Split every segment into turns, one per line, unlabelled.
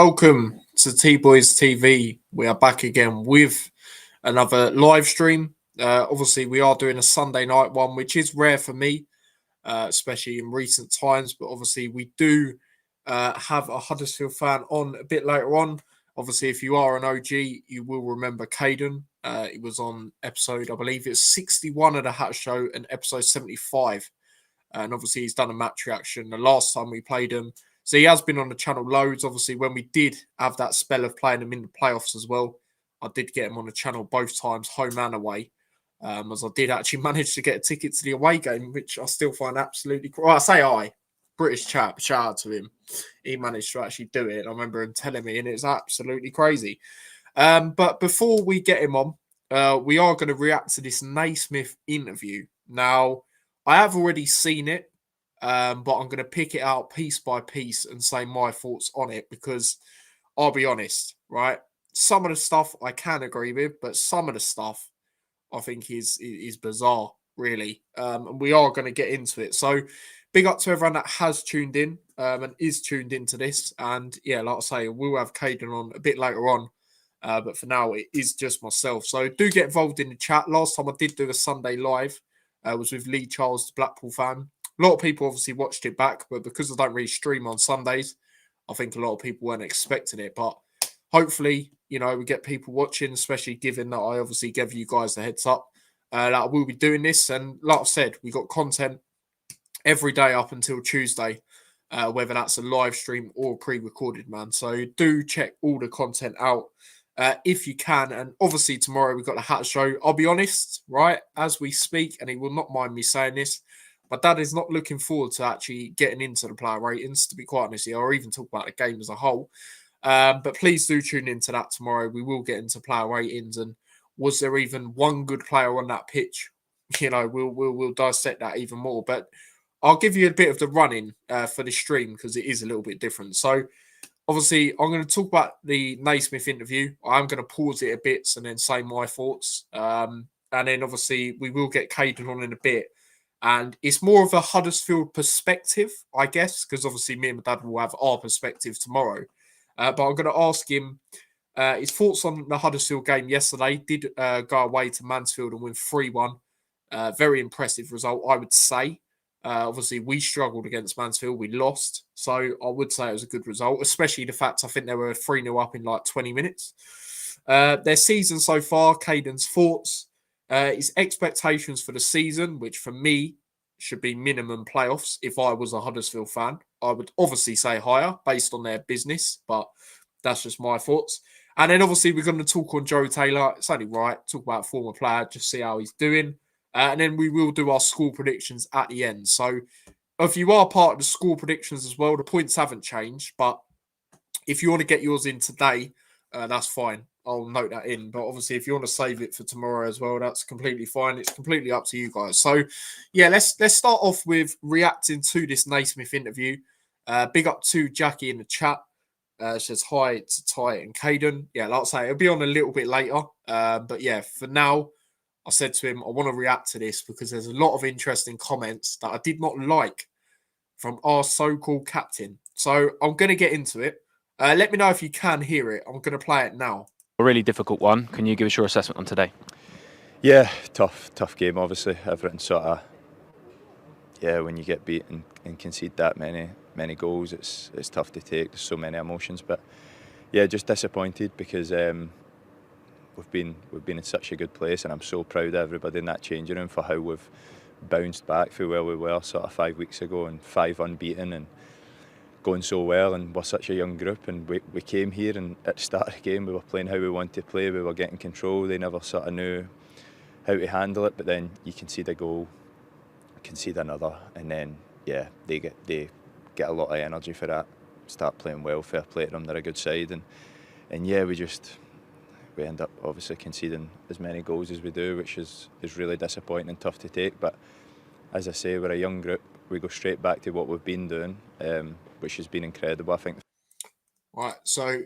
welcome to T Boys TV. We are back again with another live stream. Obviously, we are doing a Sunday night one, which is rare for me, especially in recent times. But obviously, we do have a Huddersfield fan on a bit later on. Obviously, if you are an OG, you will remember Kaden. He was on episode, I believe it's 61 of the Hat Show and episode 75. And obviously, he's done a match reaction the last time we played him. So he has been on the channel loads. Obviously, when we did have that spell of playing him in the playoffs as well, I did get him on the channel both times, home and away. As I did actually manage to get a ticket to the away game, which I still find absolutely... British chap, shout out to him. He managed to actually do it. I remember him telling me, and it's absolutely crazy. But before we get him on, we are going to react to this Naismith interview. Now, I have already seen it, but I'm going to pick it out piece by piece and say my thoughts on it because I'll be honest, right? Some of the stuff I can agree with, but some of the stuff I think is bizarre, really. And we are going to get into it. So big up to everyone that has tuned in and is tuned into this. And yeah, like I say, we'll have Kaden on a bit later on. But for now, it is just myself. So do get involved in the chat. Last time I did do a Sunday live was with Lee Charles, the Blackpool fan. A lot of people obviously watched it back, but because I don't really stream on Sundays, I think a lot of people weren't expecting it. But hopefully, we get people watching, especially given that I obviously gave you guys the heads up that I will be doing this. And like I said, we got content every day up until Tuesday, whether that's a live stream or pre-recorded, man. So do check all the content out if you can. And obviously tomorrow we've got the Hat Show. I'll be honest, right, as we speak, and he will not mind me saying this, my dad is not looking forward to actually getting into the player ratings, to be quite honest here, or even talk about the game as a whole. But please do tune into that tomorrow. We will get into player ratings and was there even one good player on that pitch? We'll dissect that even more. But I'll give you a bit of the running for the stream because it is a little bit different. So obviously, I'm going to talk about the Naismith interview. I'm going to pause it a bit and then say my thoughts. And then obviously, we will get Kaden on in a bit. And it's more of a Huddersfield perspective, I guess, because obviously me and my dad will have our perspective tomorrow. But I'm going to ask him his thoughts on the Huddersfield game yesterday. Did go away to Mansfield and win 3-1. Very impressive result, I would say. Obviously, we struggled against Mansfield. We lost. So I would say it was a good result, especially the fact I think they were 3-0 up in like 20 minutes. Their season so far, Caden's thoughts. His expectations for the season, which for me should be minimum playoffs. If I was a Huddersfield fan, I would obviously say higher based on their business, but that's just my thoughts. And then obviously we're going to talk on Joe Taylor. It's only right. Talk about a former player, just see how he's doing. And then we will do our score predictions at the end. So if you are part of the score predictions as well, the points haven't changed. But if you want to get yours in today, that's fine. I'll note that in. But obviously, if you want to save it for tomorrow as well, that's completely fine. It's completely up to you guys. So, yeah, let's start off with reacting to this Naismith interview. Big up to Jackie in the chat. Says hi to Ty and Kaden. Yeah, like I say, it'll be on a little bit later. But yeah, for now, I said to him, I want to react to this because there's a lot of interesting comments that I did not like from our so-called captain. So I'm going to get into it. Let me know if you can hear it. I'm going to play it now.
A really difficult one. Can you give us your assessment on today?
Yeah, tough game, obviously. Everything sort of, when you get beaten and concede that many goals, it's tough to take. There's so many emotions, but yeah, just disappointed because we've been in such a good place, and I'm so proud of everybody in that changing room for how we've bounced back from where we were sort of 5 weeks ago and 5 unbeaten and going so well, and we're such a young group, and we came here and at the start of the game we were playing how we wanted to play, we were getting control, they never sort of knew how to handle it, but then you concede a goal, concede another, and then they get a lot of energy for that, start playing well, fair play to them, they're a good side, and we end up obviously conceding as many goals as we do, which is really disappointing and tough to take, but as I say, we're a young group, we go straight back to what we've been doing, which has been incredible, I think.
Right, so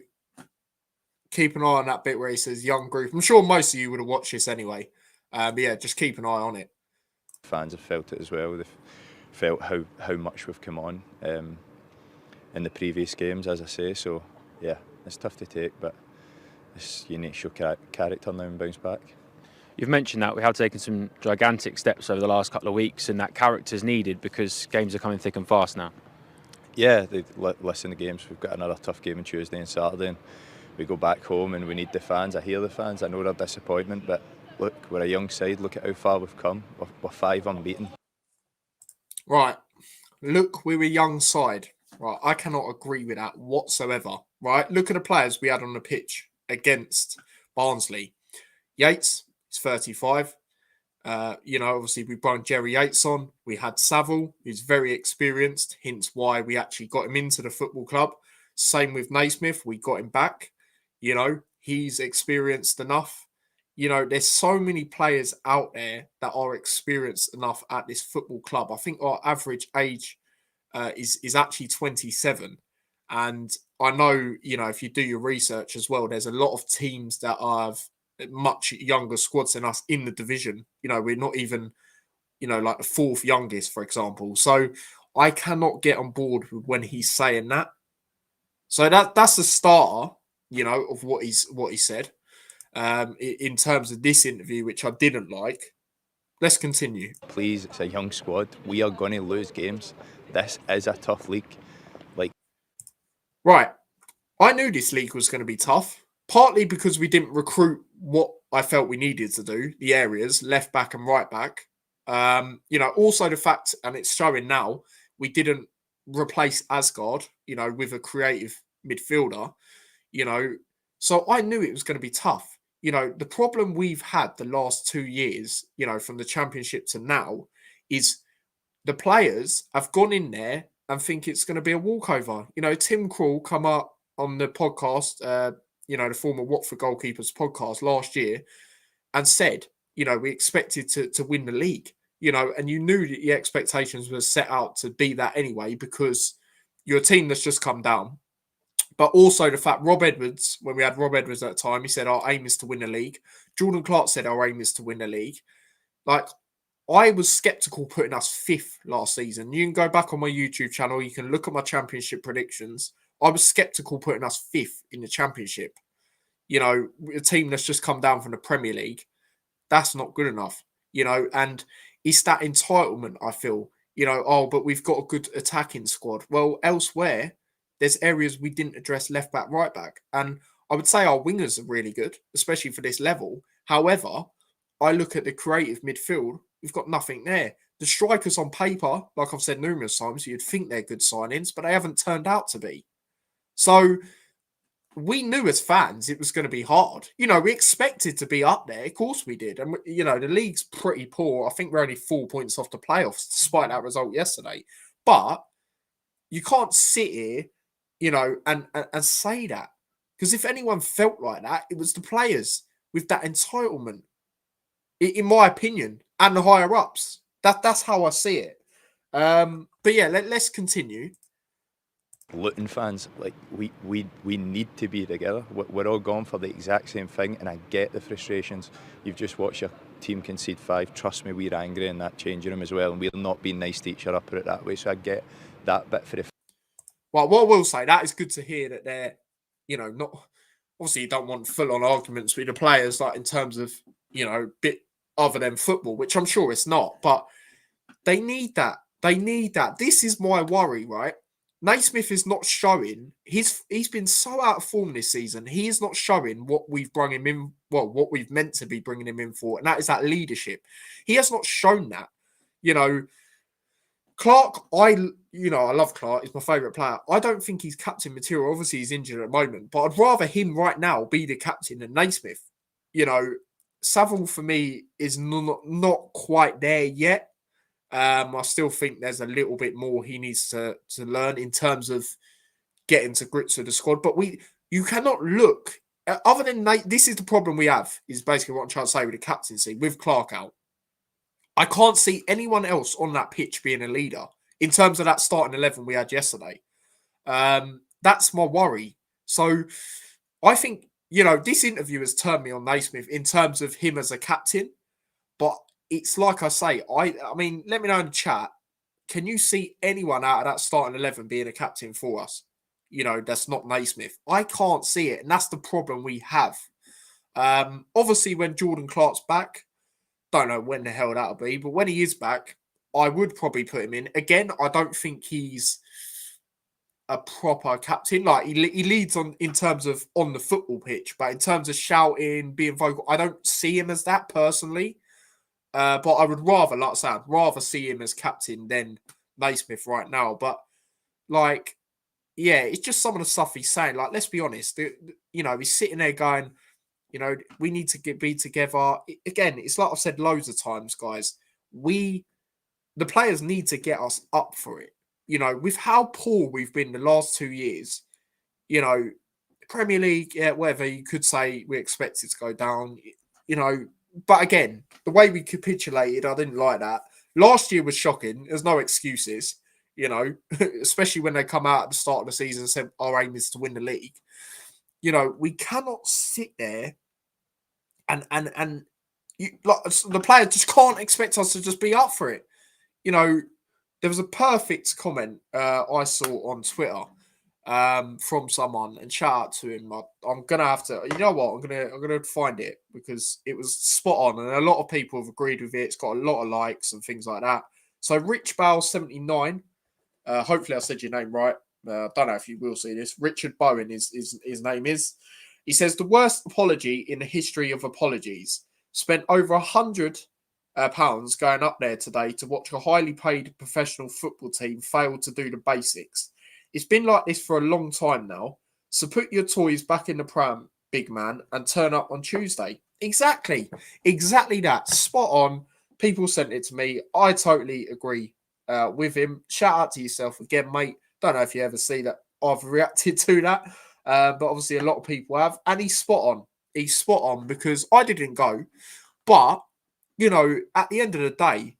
keep an eye on that bit where he says young group. I'm sure most of you would have watched this anyway. But yeah, just keep an eye on it.
Fans have felt it as well. They've felt how much we've come on in the previous games, as I say. So yeah, it's tough to take, but you need to show character now and bounce back.
You've mentioned that we have taken some gigantic steps over the last couple of weeks, and that character's needed because games are coming thick and fast now.
Yeah, listen to games. We've got another tough game on Tuesday and Saturday, and we go back home and we need the fans. I hear the fans. I know they're disappointment, but look, we're a young side. Look at how far we've come. We're 5 unbeaten.
Right. Look, we're a young side. Right. I cannot agree with that whatsoever. Right. Look at the players we had on the pitch against Barnsley. Yates, he's 35. Obviously we brought Jerry Yates on. We had Saville, who's very experienced, hence why we actually got him into the football club. Same with Naismith, we got him back. He's experienced enough. There's so many players out there that are experienced enough at this football club. I think our average age is actually 27. And I know, if you do your research as well, there's a lot of teams that have much younger squads than us in the division. We're not even, like the 4th youngest, for example. So I cannot get on board with when he's saying that. So that's the starter, of what he said. In terms of this interview, which I didn't like. Let's continue.
Please, it's a young squad. We are going to lose games. This is a tough league.
Right. I knew this league was going to be tough, partly because we didn't recruit what I felt we needed to do, the areas, left back and right back. Also the fact, and it's showing now, we didn't replace Asgard, with a creative midfielder, So I knew it was going to be tough. The problem we've had the last 2 years, from the Championship to now, is the players have gone in there and think it's going to be a walkover. Tim Krul come up on the podcast, the former Watford goalkeepers podcast last year, and said, we expected to win the league, and you knew that the expectations were set out to be that anyway, because you're a team that's just come down. But also the fact Rob Edwards, when we had Rob Edwards at the time, he said our aim is to win the league. Jordan Clark said our aim is to win the league. I was sceptical putting us 5th last season. You can go back on my YouTube channel. You can look at my Championship predictions. I was sceptical putting us 5th in the Championship. A team that's just come down from the Premier League. That's not good enough. And it's that entitlement, I feel. But we've got a good attacking squad. Well, elsewhere, there's areas we didn't address left back, right back. And I would say our wingers are really good, especially for this level. However, I look at the creative midfield, we've got nothing there. The strikers on paper, like I've said numerous times, you'd think they're good signings, but they haven't turned out to be. So we knew as fans it was going to be hard. We expected to be up there. Of course we did. And, the league's pretty poor. I think we're only 4 points off the playoffs, despite that result yesterday. But you can't sit here, and say that. Because if anyone felt like that, it was the players with that entitlement, in my opinion, and the higher-ups. That's how I see it. But yeah, let's continue.
Luton fans, we need to be together. We're all going for the exact same thing, and I get the frustrations. You've just watched your team concede 5. Trust me, we're angry in that changing room as well, and we're not being nice to each other, put it that way. So I get that bit for the.
Well, what I will say, that is good to hear that they're, not. Obviously, you don't want full-on arguments with the players, like in terms of, bit other than football, which I'm sure it's not, but they need that. They need that. This is my worry, right? Naismith is not showing. He's been so out of form this season. He is not showing what we've brought him in. Well, what we've meant to be bringing him in for, and that is that leadership. He has not shown that. Clark, I love Clark. He's my favourite player. I don't think he's captain material. Obviously, he's injured at the moment, but I'd rather him right now be the captain than Naismith. Saville for me is not quite there yet. I still think there's a little bit more he needs to learn in terms of getting to grips with the squad. But you cannot look other than Nate. This is the problem we have. Is basically what I'm trying to say with the captaincy with Clark out. I can't see anyone else on that pitch being a leader in terms of that starting 11 we had yesterday. That's my worry. So I think, this interview has turned me on Naismith in terms of him as a captain. But it's like I say, I mean, let me know in the chat. Can you see anyone out of that starting 11 being a captain for us? that's not Naismith. I can't see it, and that's the problem we have. Obviously, when Jordan Clark's back, don't know when the hell that'll be, but when he is back, I would probably put him in. Again, I don't think he's a proper captain. Like, he leads on in terms of on the football pitch, but in terms of shouting, being vocal, I don't see him as that personally. But I would rather, like I said, I'd rather see him as captain than Naismith right now. But, like, yeah, it's just some of the stuff he's saying. Like, let's be honest, he's sitting there going, we need to be together. Again, it's like I've said loads of times, guys. The players need to get us up for it. With how poor we've been the last 2 years, Premier League, yeah, whatever, you could say we expect it to go down, But again, the way we capitulated, I didn't like that. Last year was shocking. There's no excuses, especially when they come out at the start of the season and said our aim is to win the league. We cannot sit there and the player just can't expect us to just be up for it. There was a perfect comment I saw on Twitter from someone, and shout out to him. I'm gonna have to, I'm gonna find it because it was spot on, and a lot of people have agreed with it. It's got a lot of likes and things like that. So Rich Bale 79. Hopefully I said your name right. I don't know if you will see this. Richard Bowen is his name is. He says the worst apology in the history of apologies. Spent over £100 going up there today to watch a highly paid professional football team fail to do the basics. It's been like this for a long time now. So put your toys back in the pram, big man, and turn up on Tuesday. Exactly that. Spot on. People sent it to me. I totally agree with him. Shout out to yourself again, mate. Don't know if you ever see that I've reacted to that, but obviously a lot of people have. And he's spot on. He's spot on because I didn't go. But, at the end of the day,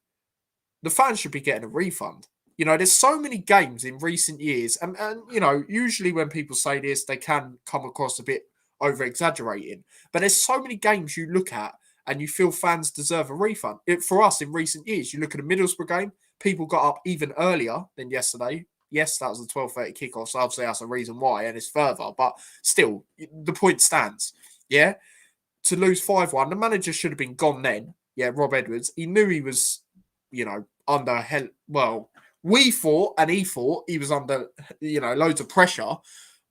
the fans should be getting a refund. There's so many games in recent years. And usually when people say this, they can come across a bit over-exaggerating. But there's so many games you look at and you feel fans deserve a refund. For us, in recent years, you look at the Middlesbrough game, people got up even earlier than yesterday. Yes, that was a 12:30 kickoff, so obviously that's a reason why, and it's further. But still, the point stands. Yeah? To lose 5-1, the manager should have been gone then. Yeah, Rob Edwards. He knew he was, under hell. Well, we thought, and he thought he was under, loads of pressure.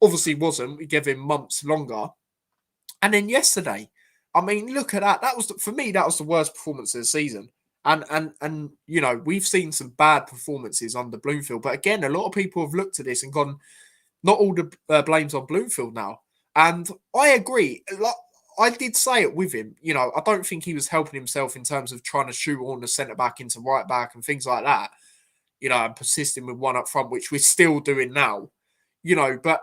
Obviously wasn't. We gave him months longer. And then yesterday, I mean, look at that. That was, for me, that was the worst performance of the season. And we've seen some bad performances under Bloomfield. But again, a lot of people have looked at this and gone, not all the blame's on Bloomfield now. And I agree. I did say it with him. I don't think he was helping himself in terms of trying to shoehorn the centre-back into right-back and things like that. And persisting with one up front, which we're still doing now. But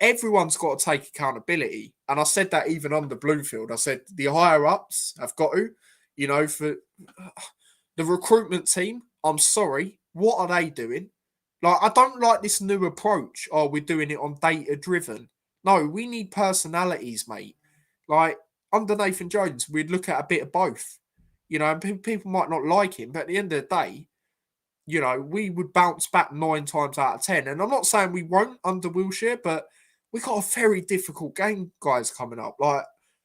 everyone's got to take accountability. And I said that even under Bloomfield. I said the higher-ups have got to. For the recruitment team, I'm sorry, what are they doing? I don't like this new approach. Oh, we're doing it on data-driven. No, we need personalities, mate. Under Nathan Jones, we'd look at a bit of both. And people might not like him, but at the end of the day, we would bounce back 9 times out of 10. And I'm not saying we won't under Wilshere, but we got a very difficult game, guys, coming up.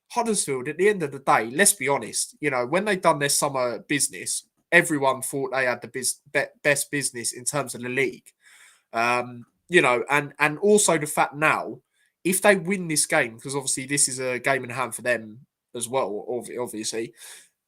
Huddersfield, at the end of the day, let's be honest, when they done their summer business, everyone thought they had the best business in terms of the league. And also the fact now, if they win this game, because obviously this is a game in hand for them as well, obviously,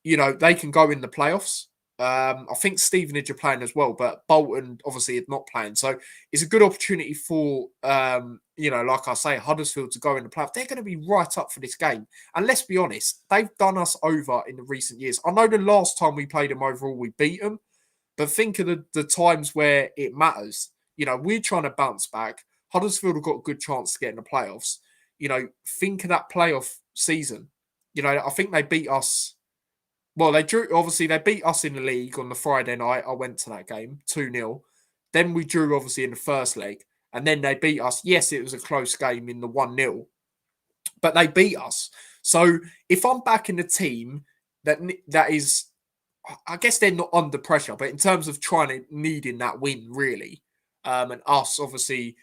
they can go in the playoffs. I think Stevenage are playing as well, but Bolton obviously are not playing. So it's a good opportunity for, like I say, Huddersfield to go in the playoffs. They're going to be right up for this game. And let's be honest, they've done us over in the recent years. I know the last time we played them overall, we beat them. But think of the times where it matters. We're trying to bounce back. Huddersfield have got a good chance to get in the playoffs. Think of that playoff season. I think they beat us. Well, they beat us in the league on the Friday night. I went to that game, 2-0. Then we drew, obviously, in the first leg. And then they beat us. Yes, it was a close game in the 1-0. But they beat us. So if I'm back in the team that is, I guess they're not under pressure, but in terms of needing that win, really, and us, obviously,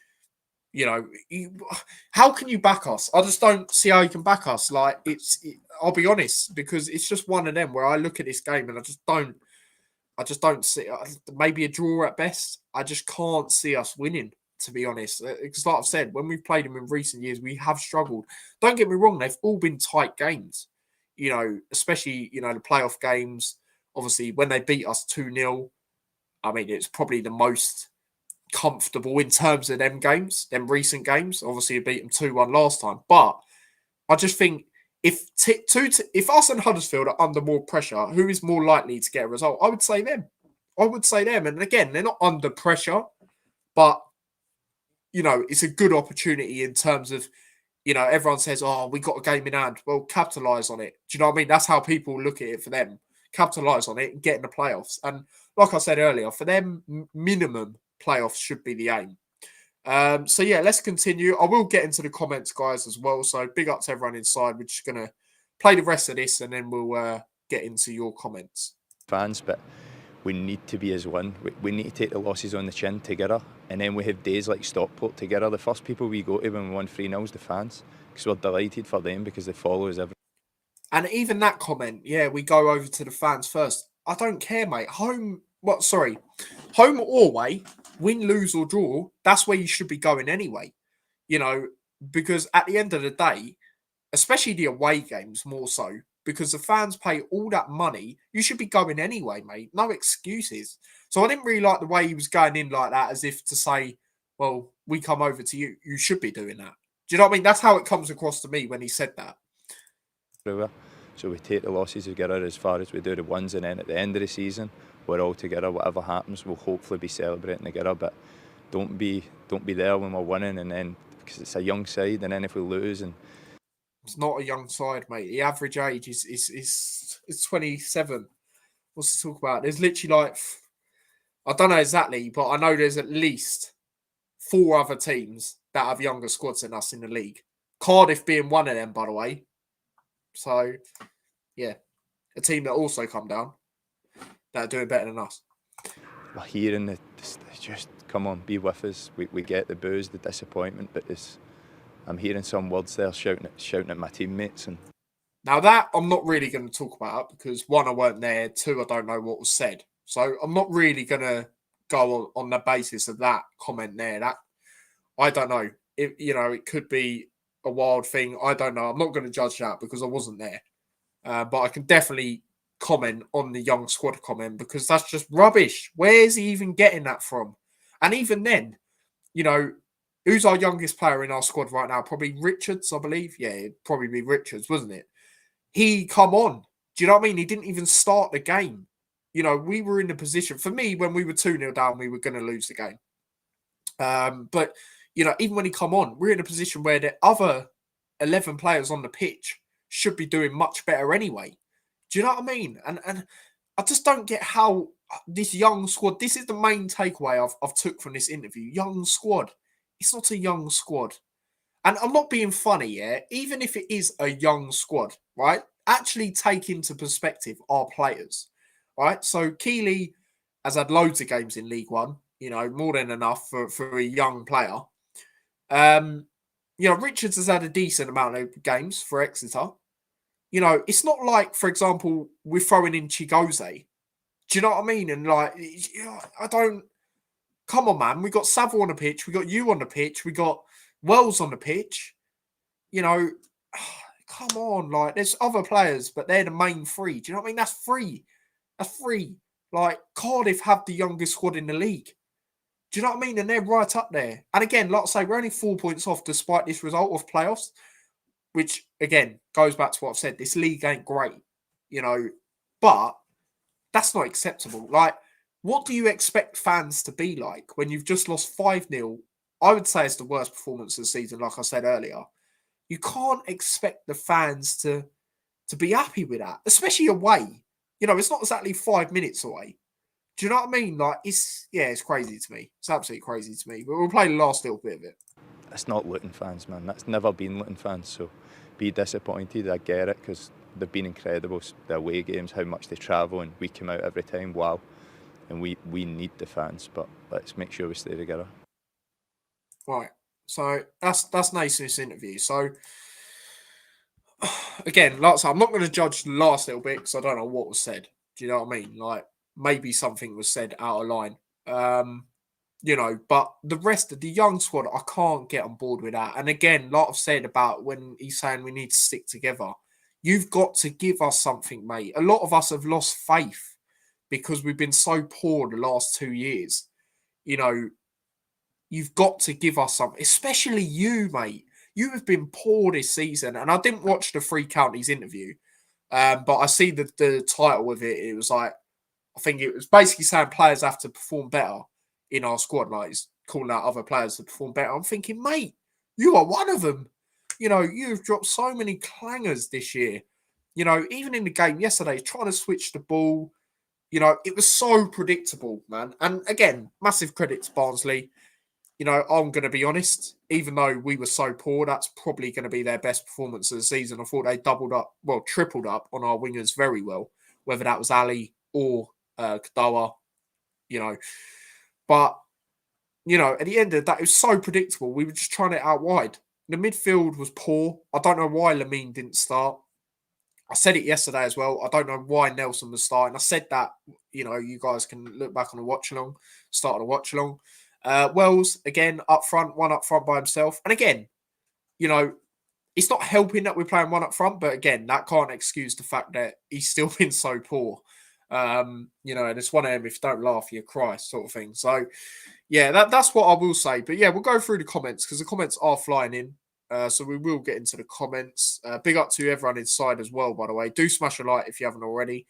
How can you back us? I just don't see how you can back us. Like, I'll be honest, because it's just one of them where I look at this game and I just don't see, maybe a draw at best. I just can't see us winning, to be honest. Because like I've said, when we've played them in recent years, we have struggled. Don't get me wrong, they've all been tight games, especially, the playoff games. Obviously, when they beat us 2-0, I mean, it's probably the most comfortable in terms of them recent games. Obviously, we beat them 2-1 last time. But I just think if us and Huddersfield are under more pressure, who is more likely to get a result? I would say them. And again, they're not under pressure, but, it's a good opportunity in terms of, everyone says, oh, we got a game in hand. Well, capitalise on it. Do you know what I mean? That's how people look at it for them. Capitalise on it and get in the playoffs. And like I said earlier, for them, minimum playoffs should be the aim. So yeah, let's continue. I will get into the comments, guys, as well. So big up to everyone inside. We're just going to play the rest of this and then we'll get into your comments.
Fans, but we need to be as one. We need to take the losses on the chin together. And then we have days like Stockport together. The first people we go to when we won 3-0 is the fans. Because we're delighted for them because they follow us every.
And even that comment, yeah, we go over to the fans first. I don't care, mate. Home or away, win, lose or draw, that's where you should be going anyway. Because at the end of the day, especially the away games more so, because the fans pay all that money, you should be going anyway, mate. No excuses. So I didn't really like the way he was going in like that, as if to say, well, we come over to you. You should be doing that. Do you know what I mean? That's how it comes across to me when he said that.
So we take the losses together as far as we do the wins, and then at the end of the season, we're all together. Whatever happens, we'll hopefully be celebrating together. But don't be there when we're winning, and then because it's a young side, and then if we lose, and
it's not a young side, mate. The average age is 27. What's to talk about? There's literally I don't know exactly, but I know there's at least 4 other teams that have younger squads than us in the league. Cardiff being one of them, by the way. So, yeah, a team that also come down that are doing better than us.
We're hearing just come on, be with us. We get the boos, the disappointment, but I'm hearing some words there shouting at my teammates. And
now that I'm not really going to talk about because 1, I weren't there. 2, I don't know what was said. So I'm not really going to go on the basis of that comment there. That I don't know. It could be a wild thing. I don't know. I'm not going to judge that because I wasn't there. But I can definitely comment on the young squad comment because that's just rubbish. Where's he even getting that from? And even then, who's our youngest player in our squad right now? Probably Richards, I believe. Yeah, it'd probably be Richards, wasn't it? He come on. Do you know what I mean? He didn't even start the game. We were in the position. For me, when we were 2-0 down, we were going to lose the game. But, even when he come on, we're in a position where the other 11 players on the pitch should be doing much better anyway. Do you know what I mean? And I just don't get how this young squad, this is the main takeaway I've took from this interview. Young squad. It's not a young squad. And I'm not being funny, yeah? Even if it is a young squad, right? Actually take into perspective our players, right? So Keeley has had loads of games in League One, more than enough for a young player. Richards has had a decent amount of games for Exeter. It's not like, for example, we're throwing in Chigoze. Do you know what I mean? And I don't. Come on, man. We got Savile on the pitch. We got you on the pitch. We got Wells on the pitch. Come on. There's other players, but they're the main 3. Do you know what I mean? That's free. That's free. Cardiff have the youngest squad in the league. Do you know what I mean? And they're right up there. And again, like I say, we're only 4 points off despite this result of playoffs, which, again, goes back to what I've said. This league ain't great, but that's not acceptable. What do you expect fans to be like when you've just lost 5-0? I would say it's the worst performance of the season, like I said earlier. You can't expect the fans to be happy with that, especially away. It's not exactly 5 minutes away. Do you know what I mean? It's crazy to me. It's absolutely crazy to me. But we'll play the last little bit of it.
That's not Luton fans, man. That's never been Luton fans. So be disappointed. I get it because they've been incredible. The away games, how much they travel, and we come out every time. Wow. And we need the fans, but let's make sure we stay together.
Right. So that's Naismith's interview. So again, like I said, I'm not going to judge the last little bit because I don't know what was said. Do you know what I mean? Like maybe something was said out of line. But the rest of the young squad, I can't get on board with that. And again, like I've said about when he's saying we need to stick together, you've got to give us something, mate. A lot of us have lost faith because we've been so poor the last 2 years. You've got to give us something, especially you, mate. You have been poor this season. And I didn't watch the Three Counties interview, but I see the title of it. It was like, I think it was basically saying players have to perform better in our squad. Like, he's calling out other players to perform better. I'm thinking, mate, you are one of them. You've dropped so many clangers this year. Even in the game yesterday, trying to switch the ball, it was so predictable, man. And again, massive credit to Barnsley. I'm going to be honest, even though we were so poor, that's probably going to be their best performance of the season. I thought they tripled up on our wingers very well, whether that was Ali or Kadawa, But, at the end of the day, it was so predictable. We were just trying it out wide. The midfield was poor. I don't know why Lamine didn't start. I said it yesterday as well. I don't know why Nelson was starting. I said that, you guys can look back on the watch-along, start of the watch-along. Wells, again, one up front by himself. And again, it's not helping that we're playing one up front, but again, that can't excuse the fact that he's still been so poor. And it's one of them, if you don't laugh, you cry sort of thing. So, yeah, that's what I will say. But yeah, we'll go through the comments because the comments are flying in. So we will get into the comments. Big up to everyone inside as well, by the way. Do smash a like if you haven't already.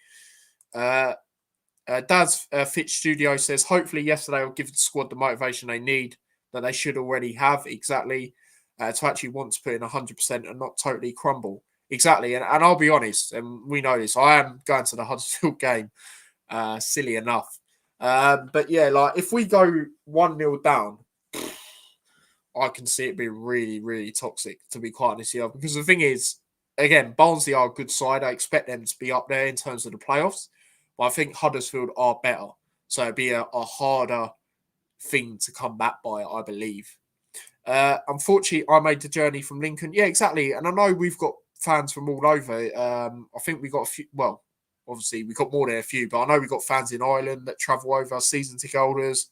Dad's Fit Studio says, hopefully yesterday will give the squad the motivation they need, that they should already have, exactly, to actually want to put in 100% and not totally crumble. Exactly, and I'll be honest, and we know this, I am going to the Huddersfield game, silly enough. But yeah, like, if we go 1-0 down, I can see it being really, really toxic, to be quite honest here. Because the thing is, again, Barnsley are a good side. I expect them to be up there in terms of the playoffs. But I think Huddersfield are better. So it'd be a harder thing to come back by, I believe. Unfortunately, I made the journey from Lincoln. Yeah, exactly. And I know we've got fans from all over. I think we got a few. Well, obviously, we got more than a few. But I know we got fans in Ireland that travel over, season ticket holders,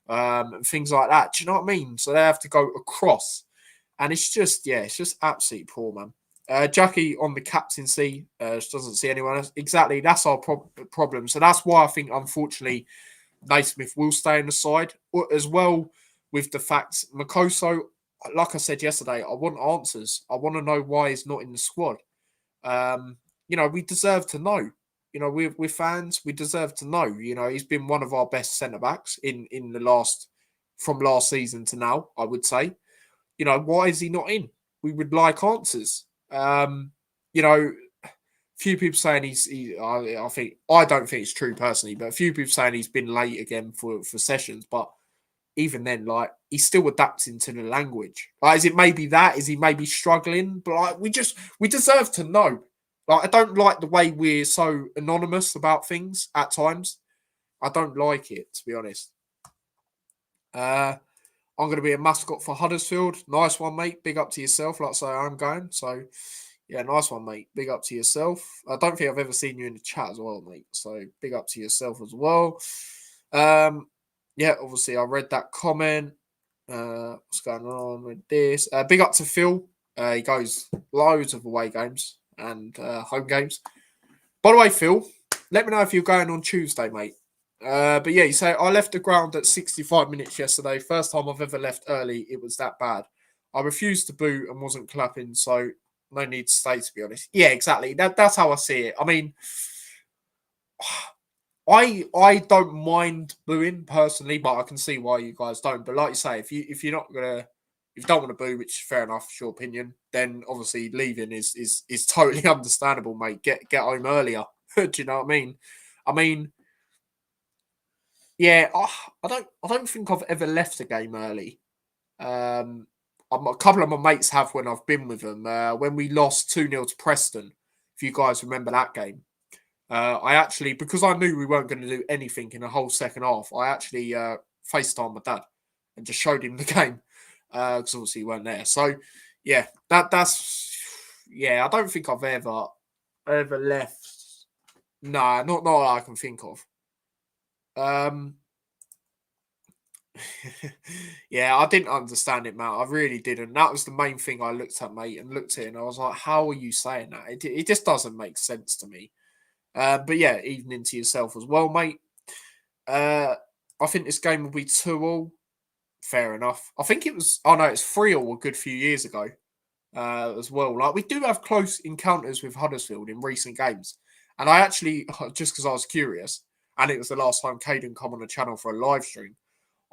and things like that. Do you know what I mean? So they have to go across. And it's just absolutely poor, man. Jackie on the captaincy doesn't see anyone else. Exactly, that's our problem. So that's why I think, unfortunately, Naismith will stay in the side, as well with the fact Makoso, like I said yesterday, I want answers. I want to know why he's not in the squad. We deserve to know. We're fans. We deserve to know. He's been one of our best centre-backs in the from last season to now, I would say. Why is he not in? We would like answers. Few people saying I don't think it's true personally, but a few people saying he's been late again for sessions. But even then, like, he's still adapting to the language. Like, is it maybe that? Is he maybe struggling? But like, we deserve to know. Like, I don't like the way we're so anonymous about things at times. I don't like it, to be honest. I'm going to be a mascot for Huddersfield. Nice one, mate. Big up to yourself. Like I say, I'm going. So, yeah, nice one, mate. Big up to yourself. I don't think I've ever seen you in the chat as well, mate. So, big up to yourself as well. Yeah, obviously, I read that comment. What's going on with this? Big up to Phil. He goes loads of away games and home games. By the way, Phil, let me know if you're going on Tuesday, mate. But yeah, you say, I left the ground at 65 minutes yesterday. First time I've ever left early. It was that bad. I refused to boo and wasn't clapping, so no need to stay, to be honest. Yeah, exactly. That's how I see it. I mean, I don't mind booing personally, but I can see why you guys don't. But like you say, if you don't want to boo, which is fair enough, it's your opinion, then obviously leaving is totally understandable, mate. Get home earlier. Do you know what I mean? I mean, yeah, I don't think I've ever left a game early. A couple of my mates have when I've been with them. When we lost 2-0 to Preston, if you guys remember that game. I actually, because I knew we weren't going to do anything in the whole second half, I actually FaceTimed my dad and just showed him the game. because obviously you weren't there. So, yeah, that's I don't think I've ever left. Nah, not that I can think of. Yeah, I didn't understand it, Matt. I really didn't. That was the main thing I looked at, mate, and looked at it, and I was like, how are you saying that? It just doesn't make sense to me. But yeah, evening to yourself as well, mate. I think this game will be 2-2. Fair enough. I think it was, it's 3-3 a good few years ago as well. Like, we do have close encounters with Huddersfield in recent games. And I actually, just because I was curious, and it was the last time Kaden come on the channel for a live stream,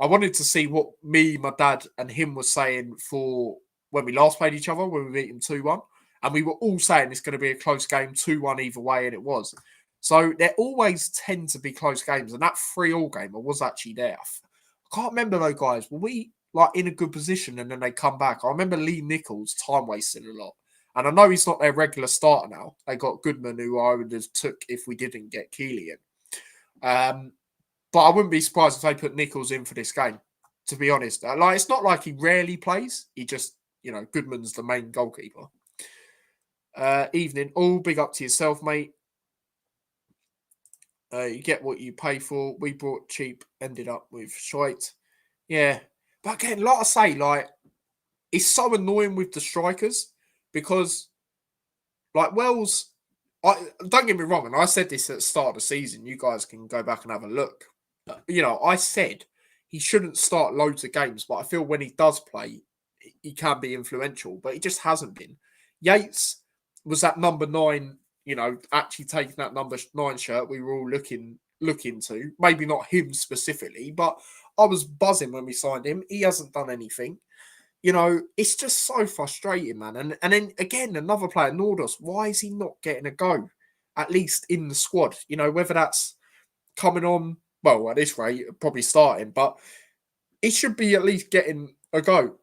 I wanted to see what me, my dad, and him were saying for when we last played each other, when we beat him 2-1. And we were all saying it's going to be a close game, 2-1 either way, and it was. So there always tend to be close games. And that 3-3 game, I was actually there. I can't remember though, guys. Were we like in a good position and then they come back? I remember Lee Nichols time wasting a lot. And I know he's not their regular starter now. They got Goodman, who I would have took if we didn't get Keely in. But I wouldn't be surprised if they put Nichols in for this game, to be honest. Like, it's not like he rarely plays. He just, Goodman's the main goalkeeper. Evening. All big up to yourself, mate. You get what you pay for. We brought cheap, ended up with shite. Yeah. But again, like I say, like, it's so annoying with the strikers because, like, Wells, don't get me wrong, and I said this at the start of the season. You guys can go back and have a look. I said he shouldn't start loads of games, but I feel when he does play, he can be influential, but he just hasn't been. Yates was that number 9, actually taking that number 9 shirt we were all looking to. Maybe not him specifically, but I was buzzing when we signed him. He hasn't done anything. It's just so frustrating, man. And then, again, another player, Nordos, why is he not getting a go? At least in the squad. Whether that's coming on, well, at this rate, probably starting, but he should be at least getting a go.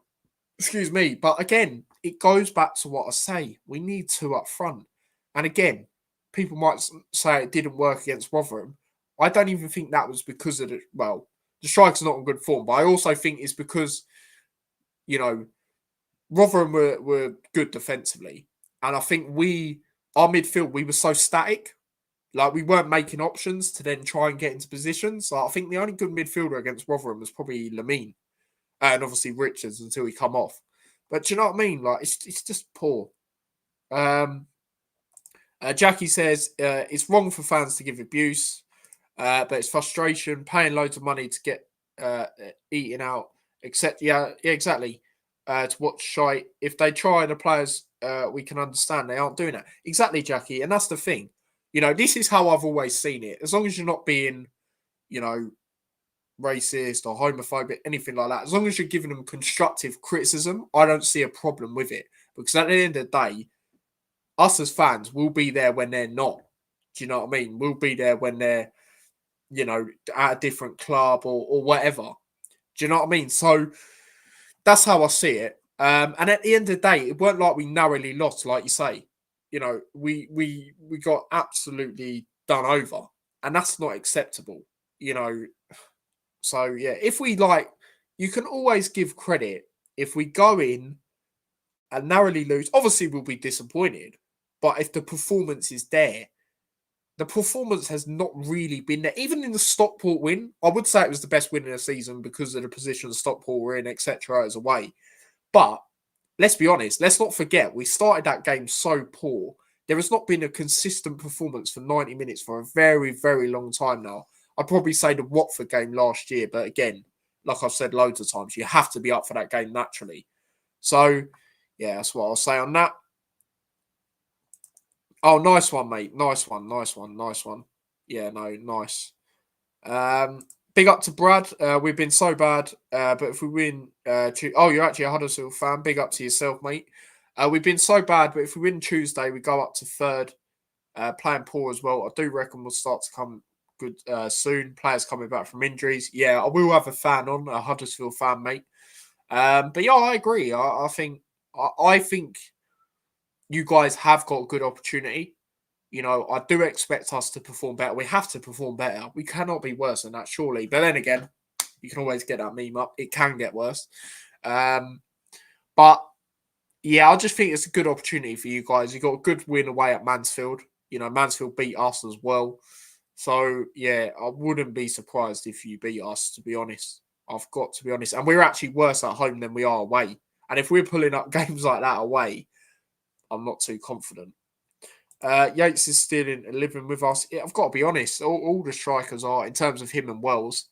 Excuse me. But again, it goes back to what I say. We need 2 up front. And again, people might say it didn't work against Rotherham. I don't even think that was because of the strikers not in good form, but I also think it's because, Rotherham were good defensively. And I think our midfield, we were so static. Like, we weren't making options to then try and get into positions. So I think the only good midfielder against Rotherham was probably Lamine. And obviously Richards until he come off. But do you know what I mean? Like, it's just poor. Jackie says, it's wrong for fans to give abuse. But it's frustration, paying loads of money to get eaten out. Except, yeah, exactly. To watch shite. If they try the players, we can understand they aren't doing that. Exactly, Jackie. And that's the thing. This is how I've always seen it. As long as you're not being, racist or homophobic, anything like that, as long as you're giving them constructive criticism, I don't see a problem with it. Because at the end of the day, us as fans will be there when they're not. Do you know what I mean? We'll be there when they're, at a different club or whatever. Do you know what I mean? So that's how I see it. And at the end of the day, it weren't like we narrowly lost, like you say. We got absolutely done over, and that's not acceptable. So yeah, if we you can always give credit if we go in and narrowly lose. Obviously, we'll be disappointed, but if the performance is there, the performance has not really been there. Even in the Stockport win, I would say it was the best win in the season because of the position Stockport were in, etc. as away. But let's be honest, let's not forget, we started that game so poor. There has not been a consistent performance for 90 minutes for a very, very long time now. I'd probably say the Watford game last year, but again, like I've said loads of times, you have to be up for that game naturally. So, yeah, that's what I'll say on that. Oh, nice one, mate. Nice one. Yeah, no, nice. Big up to Brad. We've been so bad, but if we win... you're actually a Huddersfield fan. Big up to yourself, mate. We've been so bad, but if we win Tuesday, we go up to 3rd. Playing poor as well. I do reckon we'll start to come good soon. Players coming back from injuries. Yeah, I will have a fan on, a Huddersfield fan, mate. But yeah, I agree. I think you guys have got a good opportunity. I do expect us to perform better. We have to perform better. We cannot be worse than that, surely. But then again, you can always get that meme up. It can get worse. But yeah, I just think it's a good opportunity for you guys. You got a good win away at Mansfield. Mansfield beat us as well. So yeah, I wouldn't be surprised if you beat us, to be honest. I've got to be honest. And we're actually worse at home than we are away. And if we're pulling up games like that away, I'm not too confident. Yates is still living with us. Yeah, I've got to be honest. All the strikers are, in terms of him and Wells.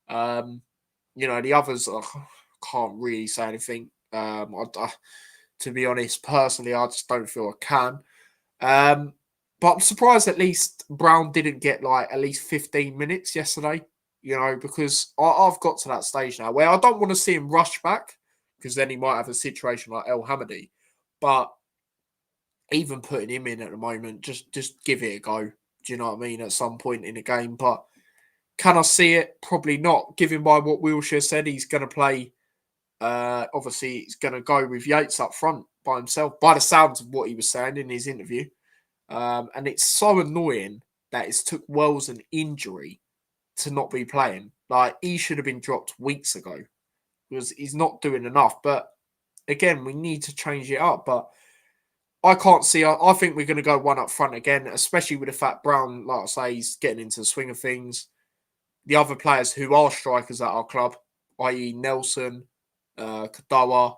The others, I can't really say anything. To be honest, personally, I just don't feel I can. But I'm surprised at least Brown didn't get at least 15 minutes yesterday, because I've got to that stage now where I don't want to see him rush back, because then he might have a situation like El Hamadi. But even putting him in at the moment, just give it a go. Do you know what I mean? At some point in the game. But can I see it? Probably not. Given by what Wilshere said, he's going to play. Obviously, he's going to go with Yates up front by himself, by the sounds of what he was saying in his interview. And it's so annoying that it's took Wells an injury to not be playing. He should have been dropped weeks ago because he's not doing enough. But again, we need to change it up. But I can't see. I think we're going to go one up front again, especially with the fact Brown, like I say, he's getting into the swing of things. The other players who are strikers at our club, i.e. Nelson, Kadawa,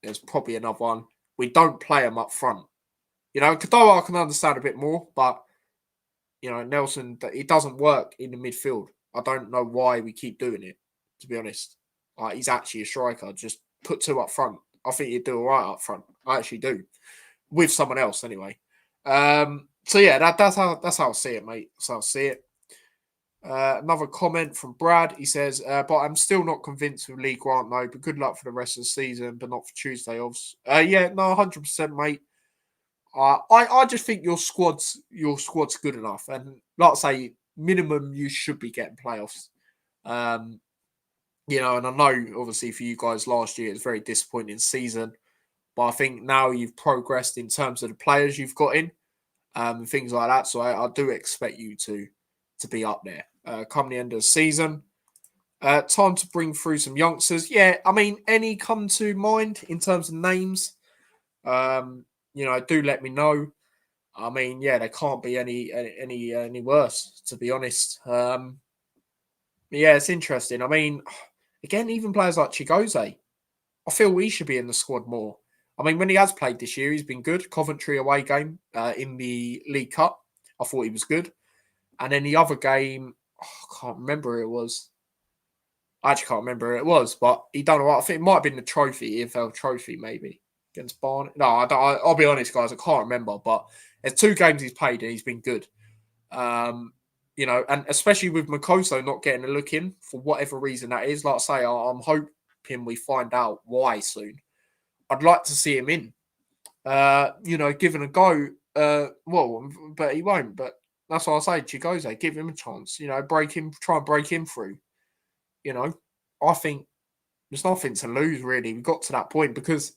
there's probably another one. We don't play them up front. Kadawa I can understand a bit more, but, Nelson, it doesn't work in the midfield. I don't know why we keep doing it, to be honest. He's actually a striker. Just put two up front. I think he'd do all right up front. I actually do. With someone else, anyway. So, yeah, that's how I see it, mate. That's how I see it. Another comment from Brad. He says, but I'm still not convinced with Lee Grant, though. But good luck for the rest of the season, but not for Tuesday, obviously. Yeah, no, 100%, mate. I just think your squad's good enough. And like I say, minimum you should be getting playoffs. And I know, obviously, for you guys last year, it's a very disappointing season. But I think now you've progressed in terms of the players you've got in and things like that. So I do expect you to be up there come the end of the season. Time to bring through some youngsters. Yeah, I mean, any come to mind in terms of names? Do let me know. I mean, yeah, they can't be any worse, to be honest. Yeah, it's interesting. I mean, again, even players like Chigoze, I feel he should be in the squad more. I mean, when he has played this year, he's been good. Coventry away game in the League Cup, I thought he was good. And then the other game, I can't remember who it was. I actually can't remember who it was, but he done all right. I think it might have been the trophy, EFL trophy, maybe, against Barnet. No, I'll be honest, guys, I can't remember. But there's 2 games he's played and he's been good. And especially with Makoto not getting a look in for whatever reason that is. Like I say, I'm hoping we find out why soon. I'd like to see him in. Given a go. But he won't. But that's what I say, Chigoze, give him a chance. Try and break him through. I think there's nothing to lose, really. We got to that point because,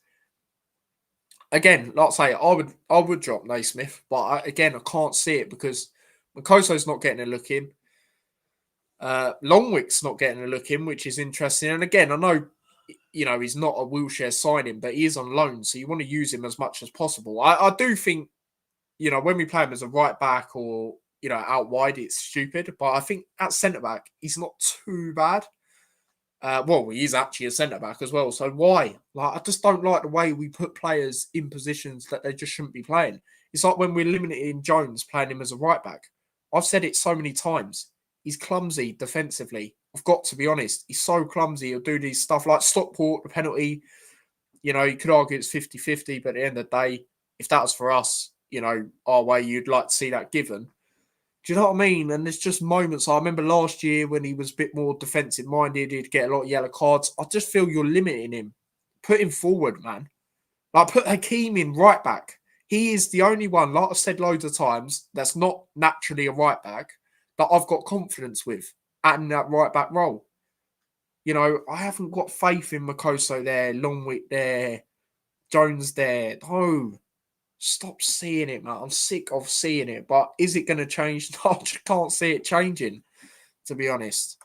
again, like I say, I would drop Naismith, but I can't see it because Makoto's not getting a look in. Longwick's not getting a look in, which is interesting. And again, I know, he's not a Wilshere signing, but he is on loan, so you want to use him as much as possible. I do think, when we play him as a right back or, out wide, it's stupid. But I think at centre back, he's not too bad. He is actually a centre back as well. So why? I just don't like the way we put players in positions that they just shouldn't be playing. It's like when we're limiting Jones, playing him as a right back. I've said it so many times. He's clumsy defensively. I've got to be honest. He's so clumsy. He'll do these stuff like Stockport, the penalty. You could argue it's 50-50, but at the end of the day, if that was for us, our way, you'd like to see that given. Do you know what I mean? And there's just moments. I remember last year when he was a bit more defensive minded, he'd get a lot of yellow cards. I just feel you're limiting him. Put him forward, man. Put Hakeem in right back. He is the only one, like I've said loads of times, that's not naturally a right back that I've got confidence with in that right back role. I haven't got faith in Makoto there, Longwick there, Jones there. No. Stop seeing it, man. I'm sick of seeing it. But is it going to change? No, I just can't see it changing, to be honest.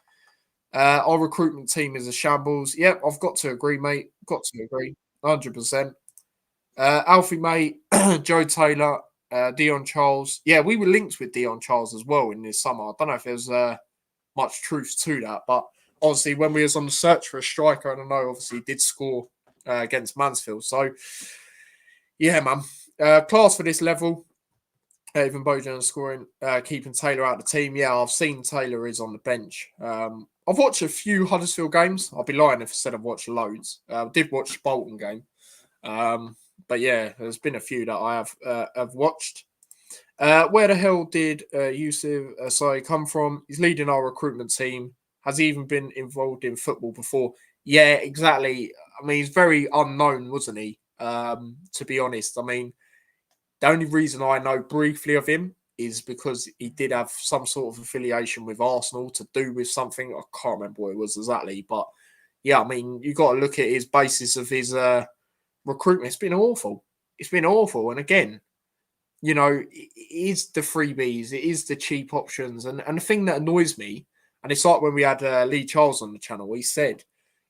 Our recruitment team is a shambles. Yep, I've got to agree, mate. Got to agree. 100%. Alfie, mate, Joe Taylor, Dion Charles. Yeah, we were linked with Dion Charles as well in this summer. I don't know if there's much truth to that, but obviously when we was on the search for a striker, and I know obviously he did score against Mansfield. So, yeah, man. Class for this level. Even Bojan scoring, keeping Taylor out of the team. Yeah, I've seen Taylor is on the bench. I've watched a few Huddersfield games. I'll be lying if I said I've watched loads. I did watch the Bolton game. But yeah, there's been a few that I have watched. Where the hell did Yusuf Asai come from? He's leading our recruitment team. Has he even been involved in football before? Yeah, exactly. I mean, he's very unknown, wasn't he? To be honest, I mean, the only reason I know briefly of him is because he did have some sort of affiliation with Arsenal to do with something. I can't remember what it was exactly, but yeah, I mean, you got to look at his basis of his recruitment. It's been awful. It's been awful. And again, you know, it is the freebies, it is the cheap options. And the thing that annoys me, and it's like when we had Lee Charles on the channel, he said,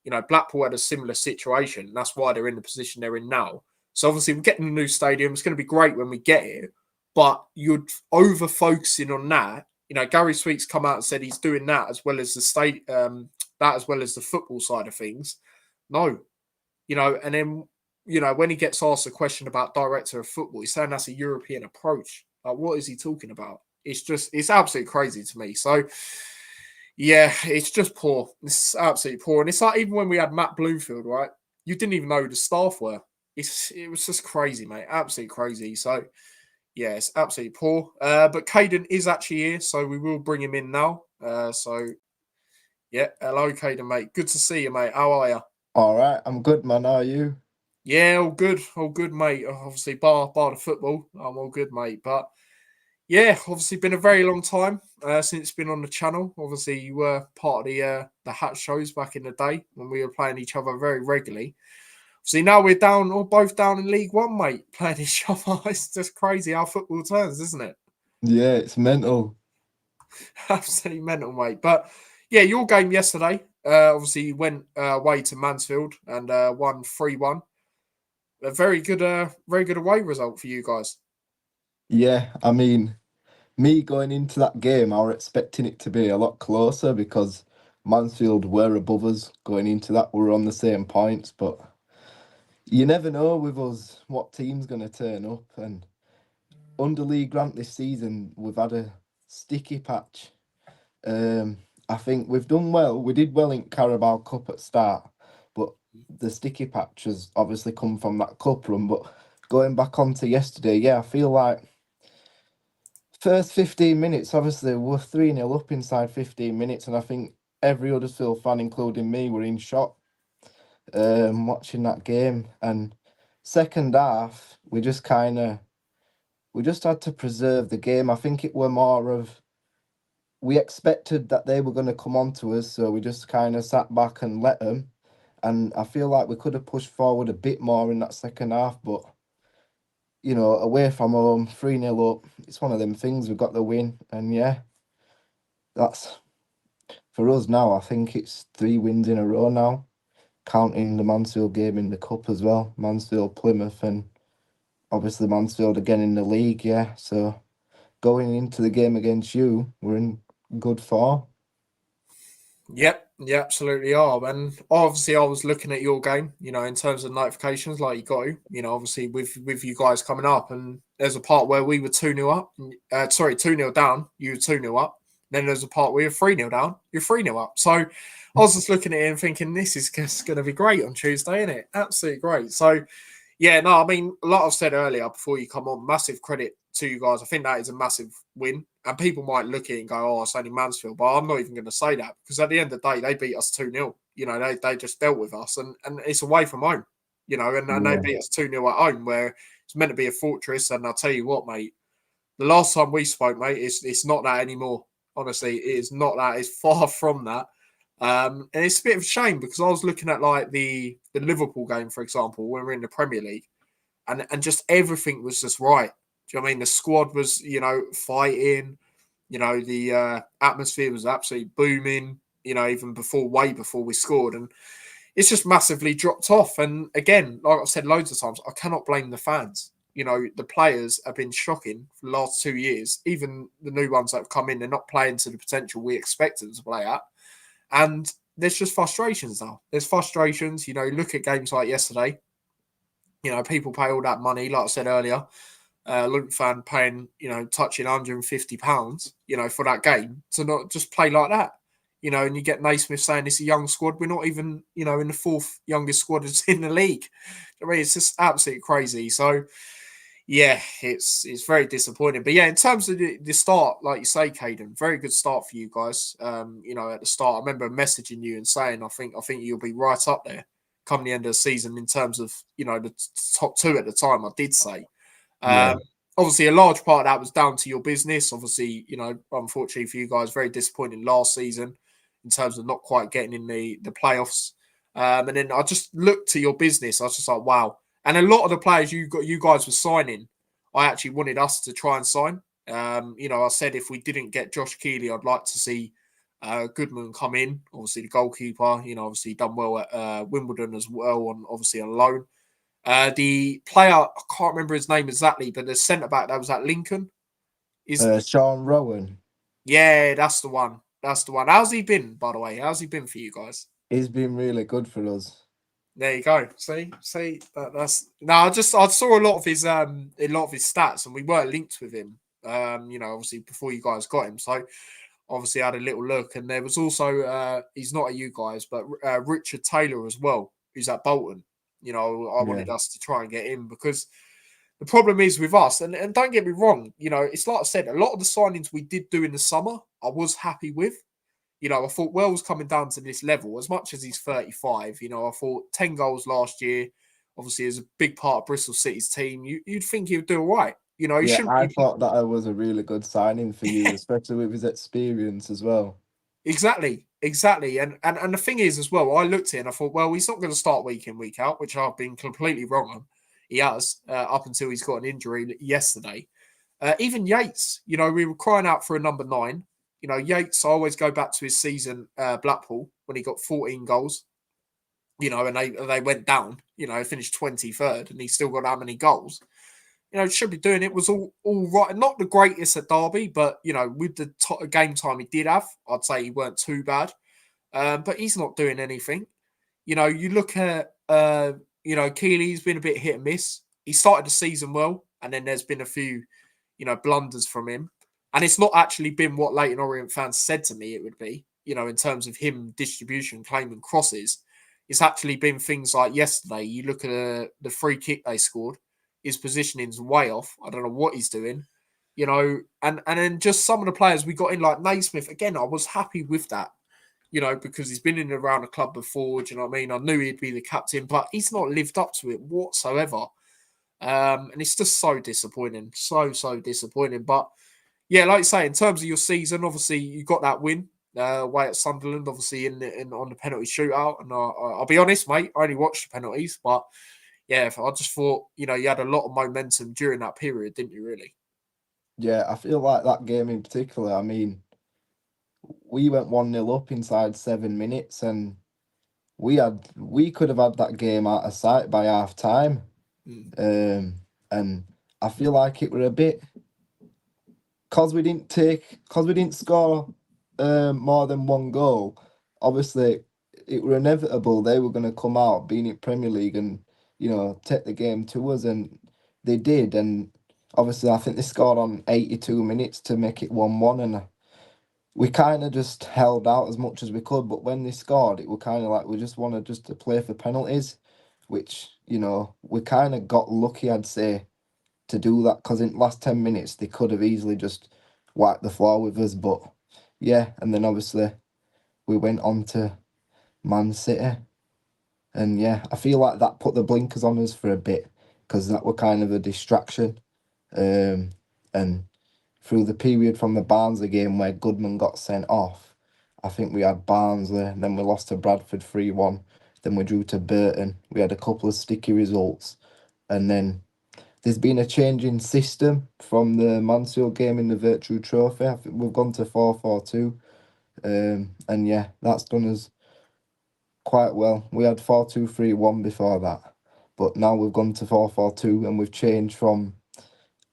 you know, Blackpool had a similar situation. And that's why they're in the position they're in now. So obviously we're getting a new stadium. It's going to be great when we get it. But you're over focusing on that. You know, Gary Sweet's come out and said he's doing that as well as the that as well as the football side of things. No, you know, and then, you know, when he gets asked a question about director of football, he's saying that's a European approach. Like, what is he talking about? It's absolutely crazy to me. So, yeah, it's just poor. It's absolutely poor. And it's like even when we had Matt Bloomfield, right? You didn't even know who the staff were. It was just crazy, mate. Absolutely crazy. So, yeah, it's absolutely poor. But Kaden is actually here, so we will bring him in now. So, yeah, hello, Kaden, mate. Good to see you, mate. How are you?
All right, I'm good, man. How are you?
Yeah, all good, mate. Obviously, bar the football, I'm all good, mate. But yeah, obviously, been a very long time since it's been on the channel. Obviously, you were part of the Hat shows back in the day when we were playing each other very regularly. See, now we're down, or both down in League One, mate, playing each other. It's just crazy how football turns, isn't it?
Yeah, it's mental.
Absolutely mental, mate. But yeah, your game yesterday, obviously, you went away to Mansfield and won 3-1. A very good away result for you guys.
Yeah, I mean, me going into that game, I was expecting it to be a lot closer because Mansfield were above us going into that. We were on the same points, but you never know with us what team's going to turn up. And under Lee Grant this season, we've had a sticky patch. I think we've done well. We did well in Carabao Cup at start, but the sticky patch has obviously come from that cup run. But going back onto yesterday, yeah, I feel like first 15 minutes, obviously, we're 3-0 up inside 15 minutes, and I think every Huddersfield fan, including me, were in shock watching that game. And second half, we just had to preserve the game. I think it were more of we expected that they were going to come on to us, so we just kind of sat back and let them. And I feel like we could have pushed forward a bit more in that second half, but you know, away from home, 3-0 up, it's one of them things. We've got the win, and yeah, that's for us now. I think it's 3 wins in a row now, counting the Mansfield game in the cup as well. Mansfield, Plymouth, and obviously Mansfield again in the league. Yeah, so going into the game against you, we're in good form.
Yep, you absolutely are. And obviously, I was looking at your game, you know, in terms of notifications, like you got to, you know, obviously with you guys coming up. And there's a part where we were 2-0 up, 2-0 down, you were 2-0 up. Then there's a part where you're 3-0 down, you're 3-0 up. So I was just looking at it and thinking, this is just going to be great on Tuesday, isn't it? Absolutely great. So, yeah, no, I mean, like I've said earlier before you come on, massive credit to you guys. I think that is a massive win. And people might look at it and go, oh, it's only Mansfield. But I'm not even going to say that because at the end of the day, they beat us 2-0. You know, they just dealt with us. And it's away from home, you know, and they beat us 2-0 at home where it's meant to be a fortress. And I'll tell you what, mate, the last time we spoke, mate, it's not that anymore. Honestly, it is not that. It's far from that. And it's a bit of a shame because I was looking at like the Liverpool game, for example, when we're in the Premier League, and just everything was just right. Do you know what I mean? The squad was, you know, fighting. You know, the atmosphere was absolutely booming. You know, even way before we scored, and it's just massively dropped off. And again, like I've said loads of times, I cannot blame the fans. You know, the players have been shocking for the last 2 years. Even the new ones that have come in, they're not playing to the potential we expect them to play at. And there's just frustrations now. There's frustrations. You know, look at games like yesterday. You know, people pay all that money, like I said earlier. Luton fan paying, you know, touching £150, you know, for that game to not just play like that. You know, and you get Naismith saying it's a young squad. We're not even, you know, in the fourth youngest squad in the league. I mean, it's just absolutely crazy. So, yeah, it's very disappointing. But yeah, in terms of the start, like you say, Kaden, very good start for you guys. You know, at the start, I remember messaging you and saying, I think you'll be right up there come the end of the season in terms of, you know, the top two at the time. I did say.
Yeah.
Obviously, a large part of that was down to your business. Obviously, you know, unfortunately for you guys, very disappointing last season in terms of not quite getting in the playoffs. And then I just looked to your business. I was just like, wow. And a lot of the players you guys were signing, I actually wanted us to try and sign. You know, I said if we didn't get Josh Keeley, I'd like to see Goodman come in. Obviously, the goalkeeper. You know, obviously done well at Wimbledon as well, on obviously on loan. The player, I can't remember his name exactly, but the centre back that was at Lincoln is
Sean Rowan.
yeah, that's the one. That's the one. How's he been, by the way? How's he been for you guys?
He's been really good for us.
There you go. See, that's no. I saw a lot of his stats, and we were linked with him. You know, obviously before you guys got him, so obviously I had a little look, and there was also he's not at you guys, but Richard Taylor as well, who's at Bolton. You know, I wanted us to try and get him because the problem is with us, and don't get me wrong, you know, it's like I said, a lot of the signings we did do in the summer, I was happy with. You know, I thought Wells coming down to this level, as much as he's 35, you know, I thought 10 goals last year, obviously, is a big part of Bristol City's team. You'd think he would do all right. You know, he
Yeah,
shouldn't.
I thought that was a really good signing for you, especially with his experience as well.
Exactly. And the thing is, as well, I looked at it and I thought, well, he's not going to start week in, week out, which I've been completely wrong on. He has, up until he's got an injury yesterday. Even Yates, you know, we were crying out for a number 9. You know, Yates, I always go back to his season, Blackpool, when he got 14 goals, you know, and they went down, you know, finished 23rd, and he still got how many goals? You know, should be doing it. Was all right. Not the greatest at Derby, but, you know, with the game time he did have, I'd say he weren't too bad. But he's not doing anything. You know, you look at, you know, Keeley's been a bit hit and miss. He started the season well, and then there's been a few, you know, blunders from him. And it's not actually been what Leyton Orient fans said to me it would be, you know, in terms of him distribution, claiming crosses. It's actually been things like yesterday. You look at the free kick they scored, his positioning's way off. I don't know what he's doing, you know, and then just some of the players we got in, like Naismith, again, I was happy with that, you know, because he's been in and around the club before. Do you know what I mean? I knew he'd be the captain, but he's not lived up to it whatsoever. And it's just so disappointing. So disappointing. But yeah, like you say, in terms of your season, obviously you got that win away at Sunderland, obviously in on the penalty shootout. And I'll be honest, mate, I only watched the penalties, but yeah, I just thought, you know, you had a lot of momentum during that period, didn't you, really?
Yeah, I feel like that game in particular, I mean, we went 1-0 up inside 7 minutes, and we could have had that game out of sight by half time. And I feel like it were a bit, because we didn't score more than one goal. Obviously, it were inevitable they were going to come out being in Premier League and, you know, take the game to us, and they did. And obviously, I think they scored on 82 minutes to make it 1-1, and we kind of just held out as much as we could. But when they scored, it was kind of like we just wanted just to play for penalties, which, you know, we kind of got lucky, I'd say, to do that, because in the last 10 minutes they could have easily just wiped the floor with us. But yeah, and then obviously we went on to Man City, and yeah, I feel like that put the blinkers on us for a bit, because that were kind of a distraction. And through the period from the Barnsley game where Goodman got sent off, I think we had Barnsley, then we lost to Bradford 3-1, then we drew to Burton. We had a couple of sticky results, and then there's been a change in system from the Mansfield game in the Virtue Trophy. I think we've gone to 4-4-2. And yeah, that's done us quite well. We had 4-2-3-1 before that, but now we've gone to 4-4-2, and we've changed from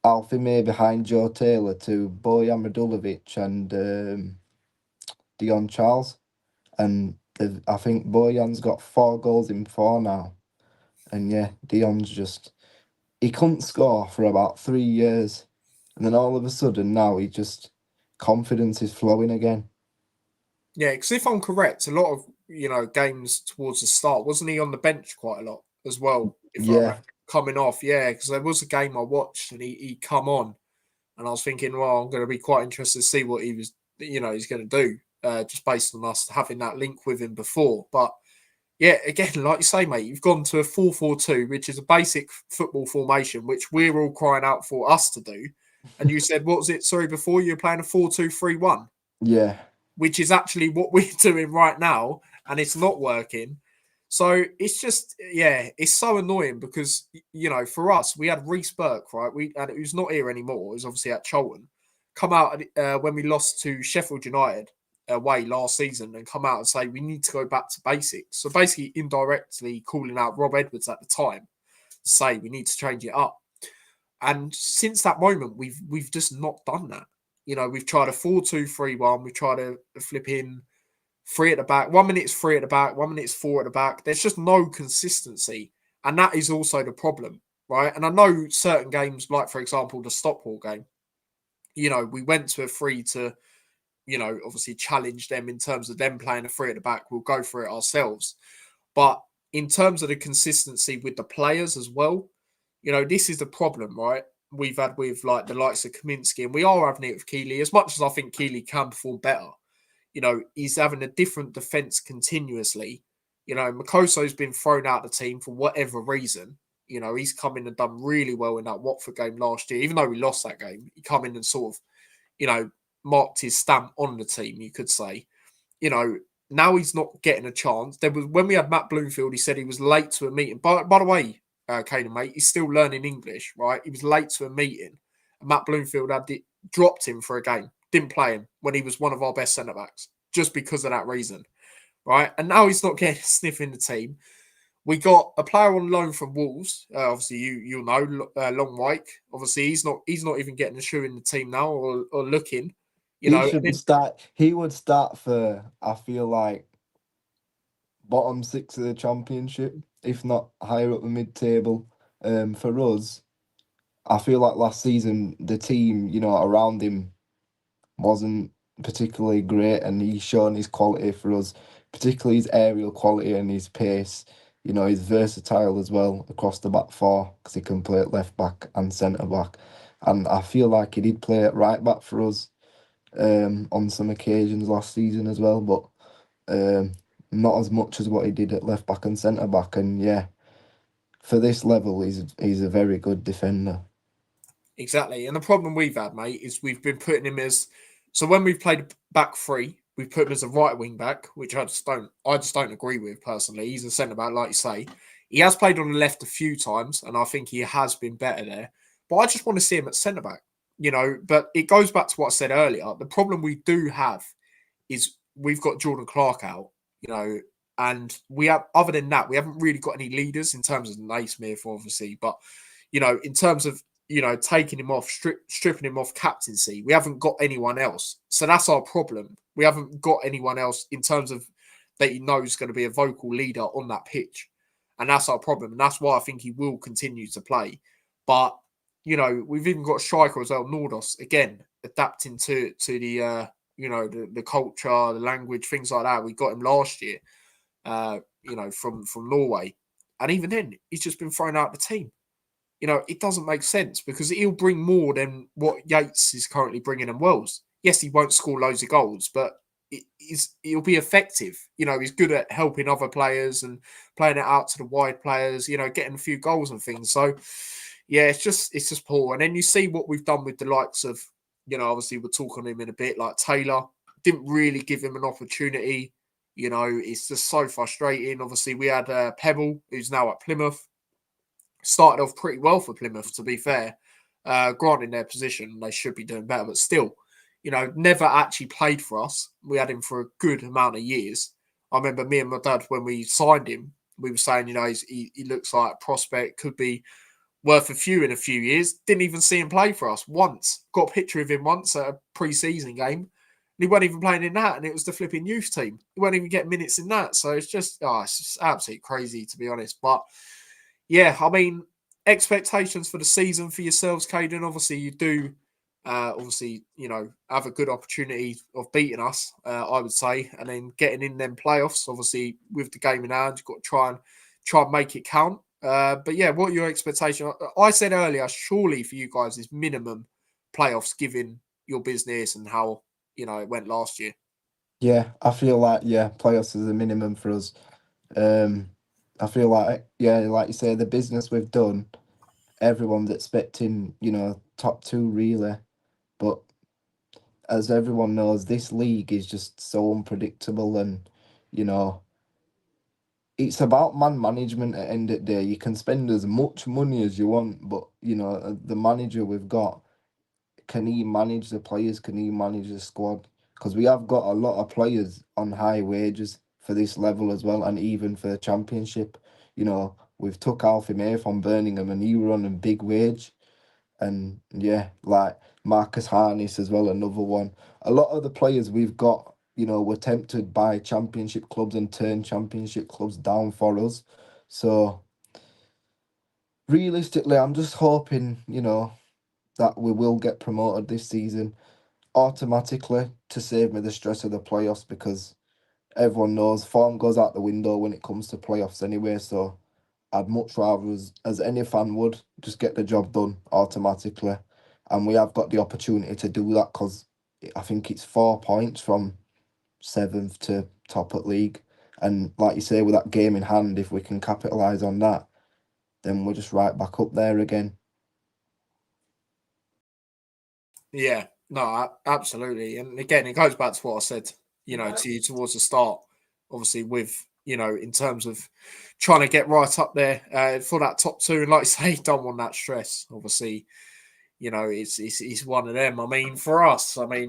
Alfie May behind Joe Taylor to Bojan Radulovic and Dion Charles. And I think Bojan's got 4 goals in 4 now. And yeah, Dion's just, he couldn't score for about 3 years. And then all of a sudden now confidence is flowing again.
Yeah, because if I'm correct, a lot of games towards the start, wasn't he on the bench quite a lot as well? If I
Yeah.
remember coming off, yeah, because there was a game I watched and he come on, and I was thinking, well, I'm going to be quite interested to see what he was, he's going to do, just based on us having that link with him before. But yeah, again, like you say, mate, you've gone to a 4-4-2, which is a basic football formation, which we're all crying out for us to do. And you said, what was it? Sorry, before you were playing a 4-2-3-1.
Yeah.
Which is actually what we're doing right now, and it's not working. So it's just, yeah, it's so annoying because, for us, we had Reece Burke, right? And who's not here anymore, he's obviously at Charlton, come out when we lost to Sheffield United away last season and come out and say we need to go back to basics. So basically indirectly calling out Rob Edwards at the time to say we need to change it up. And since that moment, we've just not done that. We've tried a 4-2-3-1. We've tried to flip in 3 at the back. 1 minute it's 3 at the back. 1 minute it's 4 at the back. There's just no consistency. And that is also the problem, right? And I know certain games, like, for example, the Stockport game, we went to a 3 to, obviously challenge them in terms of them playing a 3 at the back. We'll go for it ourselves. But in terms of the consistency with the players as well, this is the problem, right? We've had with like the likes of Kaminsky, and we are having it with Keeley. As much as I think Keeley can perform better, he's having a different defence continuously. Makoso's been thrown out of the team for whatever reason. He's come in and done really well in that Watford game last year. Even though we lost that game, he come in and sort of, marked his stamp on the team, you could say. Now he's not getting a chance. There was when we had Matt Bloomfield, he said he was late to a meeting. By the way, Kaden, mate, he's still learning English, right? He was late to a meeting. And Matt Bloomfield dropped him for a game, didn't play him when he was one of our best centre-backs, just because of that reason, right? And now he's not getting a sniff in the team. We got a player on loan from Wolves. Obviously, you'll know, Long Wyke. Obviously, he's not even getting a shoe in the team now or looking.
He would start for, I feel like, bottom 6 of the Championship, if not higher up the mid-table. For us, I feel like last season the team, around him wasn't particularly great, and he's shown his quality for us, particularly his aerial quality and his pace. He's versatile as well across the back 4 because he can play at left back and centre back. And I feel like he did play at right back for us on some occasions last season as well, but not as much as what he did at left back and centre back. And yeah, for this level, he's a very good defender.
Exactly. And the problem we've had, mate, is we've been putting him as, so when we've played back 3, we've put him as a right wing back, which I just don't agree with personally. He's a centre back, like you say. He has played on the left a few times, and I think he has been better there. But I just want to see him at centre back, But it goes back to what I said earlier. The problem we do have is we've got Jordan Clark out, and we have, other than that, we haven't really got any leaders in terms of Naismith, obviously. But, in terms of, taking him off, stripping him off captaincy, we haven't got anyone else. So that's our problem. We haven't got anyone else in terms of that he knows is going to be a vocal leader on that pitch. And that's our problem. And that's why I think he will continue to play. But, we've even got a striker as well, Nordos, again, adapting to the, the culture, the language, things like that. We got him last year, from Norway. And even then, he's just been thrown out of the team. It doesn't make sense because he'll bring more than what Yates is currently bringing in Wells. Yes, he won't score loads of goals, but he'll be effective. He's good at helping other players and playing it out to the wide players, getting a few goals and things. So, yeah, it's just poor. And then you see what we've done with the likes of, obviously we'll talk on him in a bit, like Taylor. Didn't really give him an opportunity. It's just so frustrating. Obviously, we had Pebble, who's now at Plymouth. Started off pretty well for Plymouth, to be fair. Granted their position, they should be doing better, but still, never actually played for us. We had him for a good amount of years. I remember me and my dad, when we signed him, we were saying, he looks like a prospect, could be worth a few in a few years. Didn't even see him play for us once. Got a picture of him once at a pre-season game. And he wasn't even playing in that, and it was the flipping youth team. He won't even get minutes in that. So it's just absolutely crazy, to be honest. But yeah, I mean, expectations for the season for yourselves, Kaden. Obviously, you do have a good opportunity of beating us, I would say, and then getting in them playoffs. Obviously, with the game in hand, you've got to try and make it count. But yeah, what are your expectations? I said earlier, surely for you guys is minimum playoffs, given your business and how it went last year.
Yeah, I feel like playoffs is a minimum for us. I feel like like you say, the business we've done, everyone's expecting top two really, but as everyone knows, this league is just so unpredictable, and you know it's about man management at the end of the day. You can spend as much money as you want, but the manager we've got, can he manage the players? Can he manage the squad? Because we have got a lot of players on high wages for this level as well, and even for the championship. We've took Alfie May from Birmingham, and he were on a big wage. And yeah, like Marcus Harness as well, another one. A lot of the players we've got, were tempted by championship clubs and turned championship clubs down for us. So realistically, I'm just hoping, that we will get promoted this season automatically to save me the stress of the playoffs, because everyone knows form goes out the window when it comes to playoffs anyway. So I'd much rather, as any fan would, just get the job done automatically. And we have got the opportunity to do that, because I think it's 4 points from 7th to top at league. And like you say, with that game in hand, if we can capitalise on that, then we're just right back up there again.
Yeah, no, absolutely. And again, it goes back to what I said, to you towards the start, obviously with, in terms of trying to get right up there for that top two. And like you say, don't want that stress. Obviously, it's one of them. I mean, for us, mate,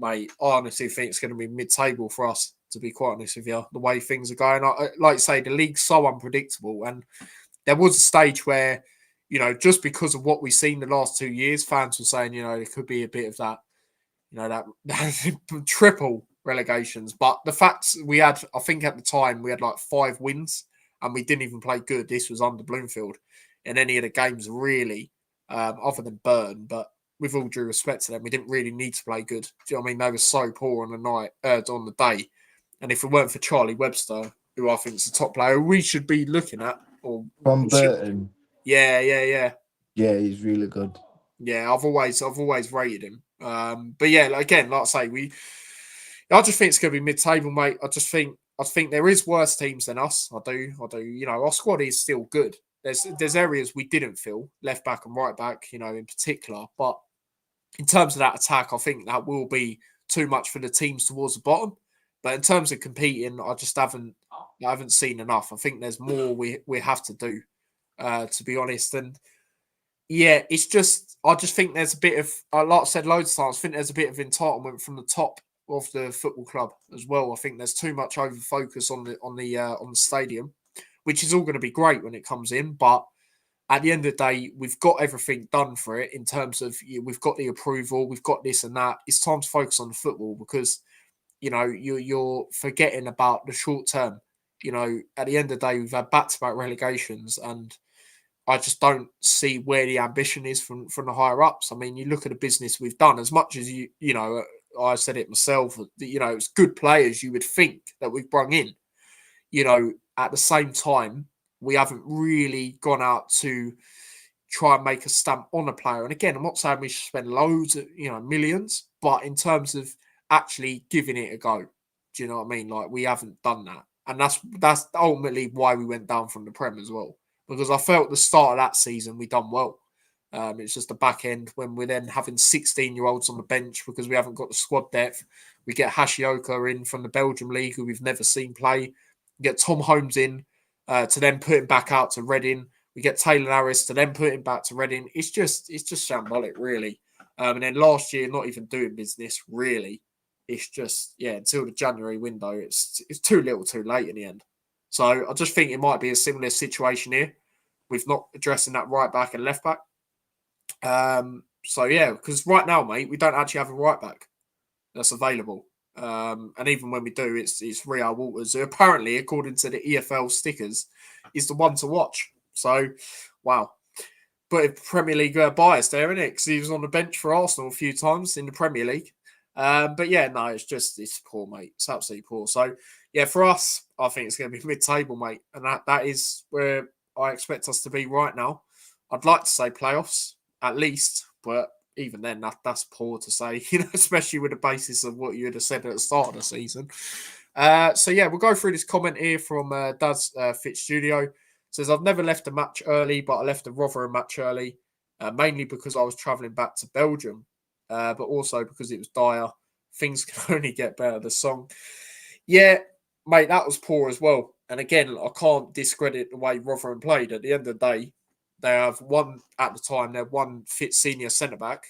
I honestly think it's going to be mid-table for us, to be quite honest with you, the way things are going. Like you say, the league's so unpredictable. And there was a stage where, just because of what we've seen the last 2 years, fans were saying, there could be a bit of that, that triple relegations. But the fact we had, I think at the time, we had like 5 wins and we didn't even play good. This was under Bloomfield in any of the games, really, other than Burn. But with all due respect to them, we didn't really need to play good. Do you know what I mean? They were so poor on the day. And if it weren't for Charlie Webster, who I think is the top player we should be looking at, or
From Burton.
Yeah.
Yeah, he's really good.
Yeah, I've always rated him. But yeah, again, like I say, I just think it's going to be mid-table, mate. I think there is worse teams than us. I do. Our squad is still good. There's areas we didn't fill, left back and right back, in particular. But in terms of that attack, I think that will be too much for the teams towards the bottom. But in terms of competing, I haven't seen enough. I think there's more we have to do, to be honest. And yeah, I just think there's a bit of, like I said loads of times, I think there's a bit of entitlement from the top of the football club as well. I think there's too much over focus on the stadium, which is all going to be great when it comes in. But at the end of the day, we've got everything done for it in terms of we've got the approval, we've got this and that. It's time to focus on the football, because you're forgetting about the short term. At the end of the day, we've had back-to-back relegations, and I just don't see where the ambition is from the higher ups. I mean, you look at the business we've done. As much as I said it myself. It's good players you would think that we've brought in. At the same time, we haven't really gone out to try and make a stamp on a player. And again, I'm not saying we should spend loads of millions, but in terms of actually giving it a go, do you know what I mean? Like, we haven't done that, and that's ultimately why we went down from the Prem as well. Because I felt the start of that season we done well. It's just the back end when we're then having 16-year-olds on the bench because we haven't got the squad depth. We get Hashioka in from the Belgium League, who we've never seen play. We get Tom Holmes in to then put him back out to Reading. We get Taylor Harris to then put him back to Reading. It's just shambolic, really. And then last year, not even doing business, really. it's just, until the January window, it's too little too late in the end. So I just think it might be a similar situation here with not addressing that right back and left back. Because right now, mate, we don't actually have a right back that's available. And even when we do, it's Rio Walters, who apparently, according to the EFL stickers, is the one to watch. So, wow. But Premier League bias there, isn't it? Because he was on the bench for Arsenal a few times in the Premier League. It's poor, mate. It's absolutely poor. So, for us, I think it's going to be mid-table, mate. And that is where I expect us to be right now. I'd like to say playoffs, at least. But even then, that's poor to say, especially with the basis of what you would have said at the start of the season. We'll go through this comment here from Daz Fitzstudio. Says, I've never left a match early, but I left a Rotherham match early, mainly because I was travelling back to Belgium, but also because it was dire. Things can only get better. The song. Yeah, mate, that was poor as well. And again, I can't discredit the way Rotherham played. At the end of the day, they have one fit senior centre-back,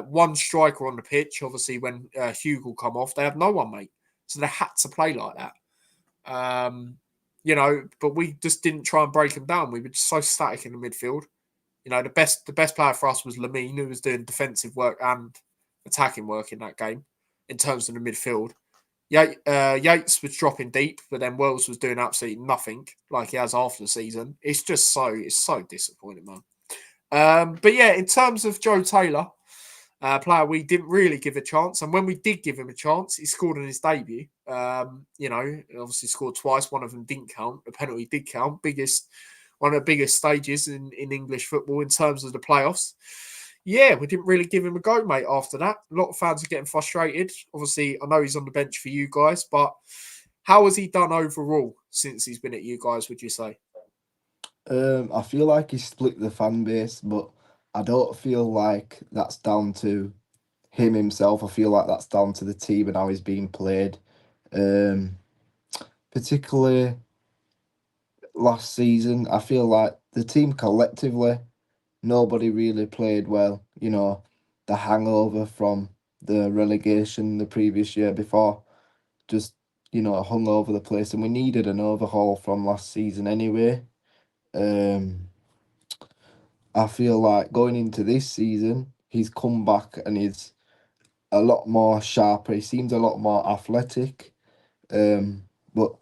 one striker on the pitch. Obviously, when Hugo come off, they have no one, mate. So they had to play like that. But we just didn't try and break them down. We were just so static in the midfield. The best player for us was Lamine, who was doing defensive work and attacking work in that game in terms of the midfield. Yates was dropping deep, but then Wells was doing absolutely nothing like he has after the season. It's so disappointing, man. In terms of Joe Taylor, player we didn't really give a chance, and when we did give him a chance, he scored in his debut. Obviously scored twice. One of them didn't count. The penalty did count. One of the biggest stages in English football in terms of the playoffs. Yeah, we didn't really give him a go, mate, after that. A lot of fans are getting frustrated. Obviously, I know he's on the bench for you guys, but how has he done overall since he's been at you guys, would you say?
I feel like he split the fan base, but I don't feel like that's down to him himself. I feel like that's down to the team and how he's being played. Particularly last season, I feel like the team collectively, nobody really played well. The hangover from the relegation the previous year before just, hung over the place, and we needed an overhaul from last season anyway. I feel like going into this season, he's come back and he's a lot more sharper. He seems a lot more athletic. But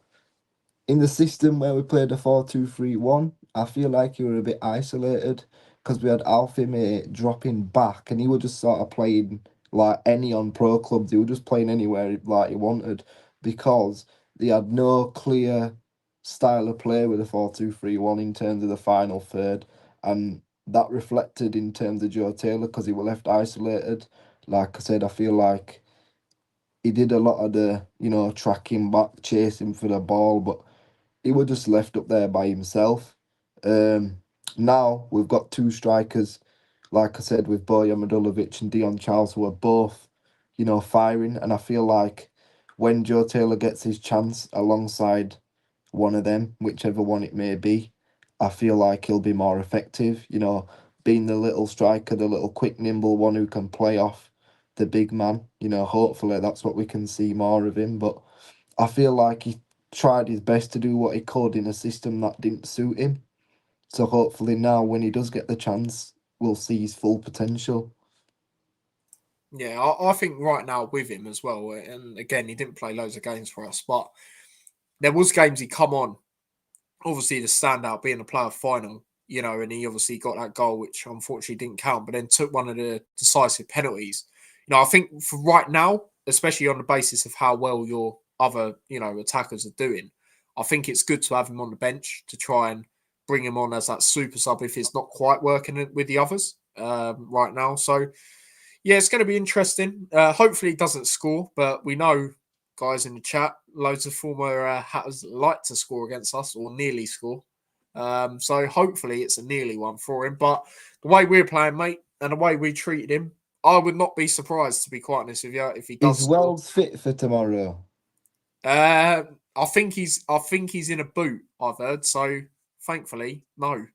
in the system where we played a 4-2-3-1, I feel like you were a bit isolated because we had Alfie Mate dropping back and he was just sort of playing like any on pro clubs. He was just playing anywhere like he wanted because they had no clear style of play with a 4-2-3-1 in terms of the final third. And that reflected in terms of Joe Taylor because he was left isolated. Like I said, I feel like he did a lot of the, tracking back, chasing for the ball, but he was just left up there by himself. Now we've got two strikers, like I said, with Bojan Madulovic and Dion Charles, who are both, firing. And I feel like when Joe Taylor gets his chance alongside one of them, whichever one it may be, I feel like he'll be more effective, being the little striker, the little quick, nimble one who can play off the big man. Hopefully that's what we can see more of him. But I feel like he tried his best to do what he could in a system that didn't suit him. So hopefully now when he does get the chance, we'll see his full potential.
Yeah, I think right now with him as well, and again, he didn't play loads of games for us, but there was games he come on, obviously the standout being a playoff final, and he obviously got that goal, which unfortunately didn't count, but then took one of the decisive penalties. I think for right now, especially on the basis of how well your other, attackers are doing, I think it's good to have him on the bench to try and bring him on as that super sub if it's not quite working with the others right now. So, yeah, it's going to be interesting. Hopefully he doesn't score, but we know, guys in the chat, loads of former Hatters like to score against us or nearly score. So hopefully it's a nearly one for him. But the way we're playing, mate, and the way we treated him, I would not be surprised, to be quite honest with you, if he does.
Is Wells fit for tomorrow?
I think he's in a boot, I've heard. So thankfully, no.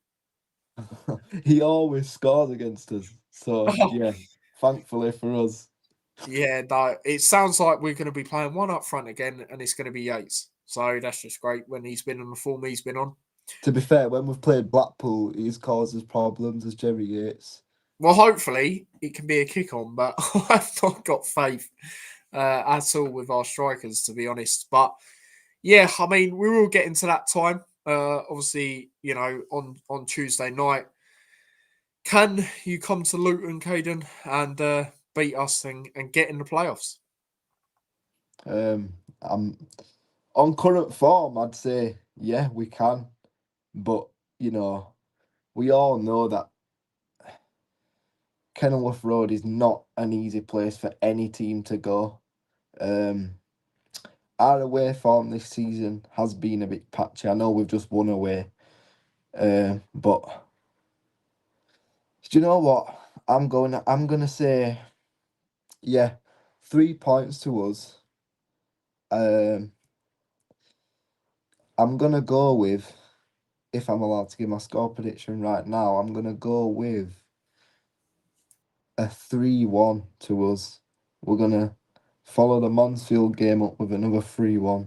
He always scores against us. So yeah, thankfully for us.
Yeah, no, it sounds like we're going to be playing one up front again, and it's going to be Yates. So that's just great when he's been on the form he's been on.
To be fair, when we've played Blackpool, he's caused us problems as Jerry Yates.
Well, hopefully it can be a kick on, but I've not got faith at all with our strikers, to be honest. But yeah, I mean, we will get into that time. Obviously, on Tuesday night. Can you come to Luton, Kaden, and beat us and get in the playoffs?
I'm on current form. I'd say yeah, we can, but we all know that Kenilworth Road is not an easy place for any team to go. Our away form this season has been a bit patchy. I know we've just won away, but do you know what? I'm gonna say, yeah, 3 points to us. I'm gonna go with, if I'm allowed to give my score prediction right now, I'm gonna go with a 3-1 to us. We're gonna follow the Mansfield game up with another 3-1.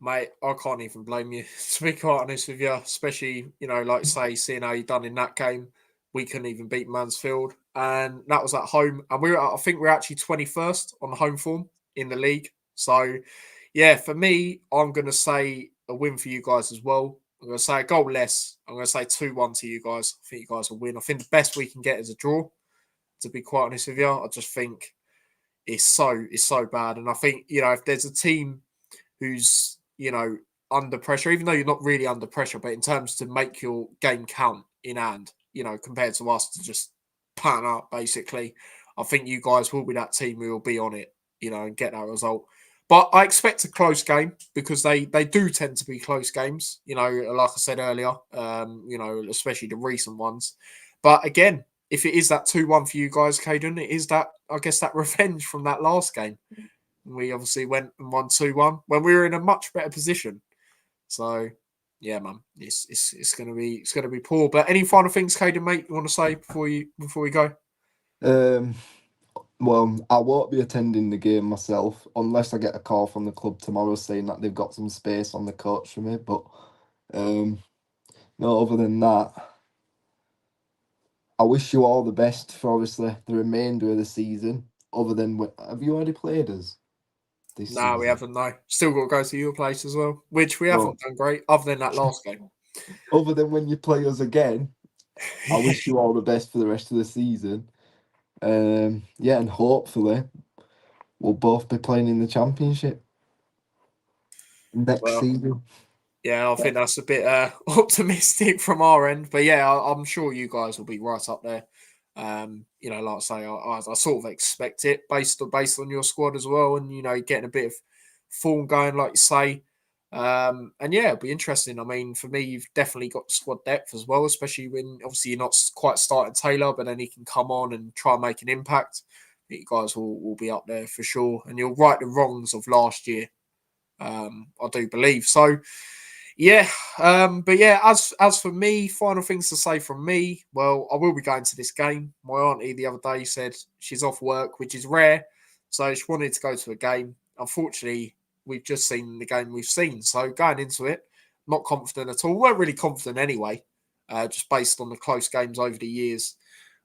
Mate, I can't even blame you, to be quite honest with you, especially, like say, seeing how you done in that game. We couldn't even beat Mansfield, and that was at home. And I think we're actually 21st on the home form in the league. So, yeah, for me, I'm going to say a win for you guys as well. I'm going to say a goal less. I'm going to say 2-1 to you guys. I think you guys will win. I think the best we can get is a draw, to be quite honest with you. I just think it's so bad. And I think, if there's a team who's, under pressure, even though you're not really under pressure, but in terms to make your game count in hand, compared to us to just pan up, basically, I think you guys will be that team who will be on it, and get that result. But I expect a close game because they do tend to be close games, like I said earlier, especially the recent ones. But again, if it is that 2-1 for you guys, Kaden, it is that, I guess, that revenge from that last game. We obviously went and won 2-1 when we were in a much better position. So, yeah, man, it's gonna be poor. But any final things, Kaden, mate, you want to say before we go?
Well, I won't be attending the game myself unless I get a call from the club tomorrow saying that they've got some space on the coach for me. But no, other than that, I wish you all the best for obviously the remainder of the season. Other than, have you already played us this season?
No, we haven't. No, still got to go to your place as well, which we haven't done great, other than that last game.
Other than when you play us again, I wish you all the best for the rest of the season. Yeah, and hopefully we'll both be playing in the championship next season.
Yeah, I think that's a bit optimistic from our end, but yeah, I'm sure you guys will be right up there. Like I say, I sort of expect it based on your squad as well, and getting a bit of form going, like you say. And yeah, it'll be interesting. I mean, for me, you've definitely got squad depth as well, especially when obviously you're not quite starting Taylor, but then he can come on and try and make an impact. I think you guys will be up there for sure, and you'll right the wrongs of last year. I do believe so. Yeah, but yeah, as for me, final things to say from me. Well, I will be going to this game. My auntie the other day said she's off work, which is rare, so she wanted to go to a game. Unfortunately, we've just seen the game we've seen, so going into it, not confident at all. Weren't really confident anyway, just based on the close games over the years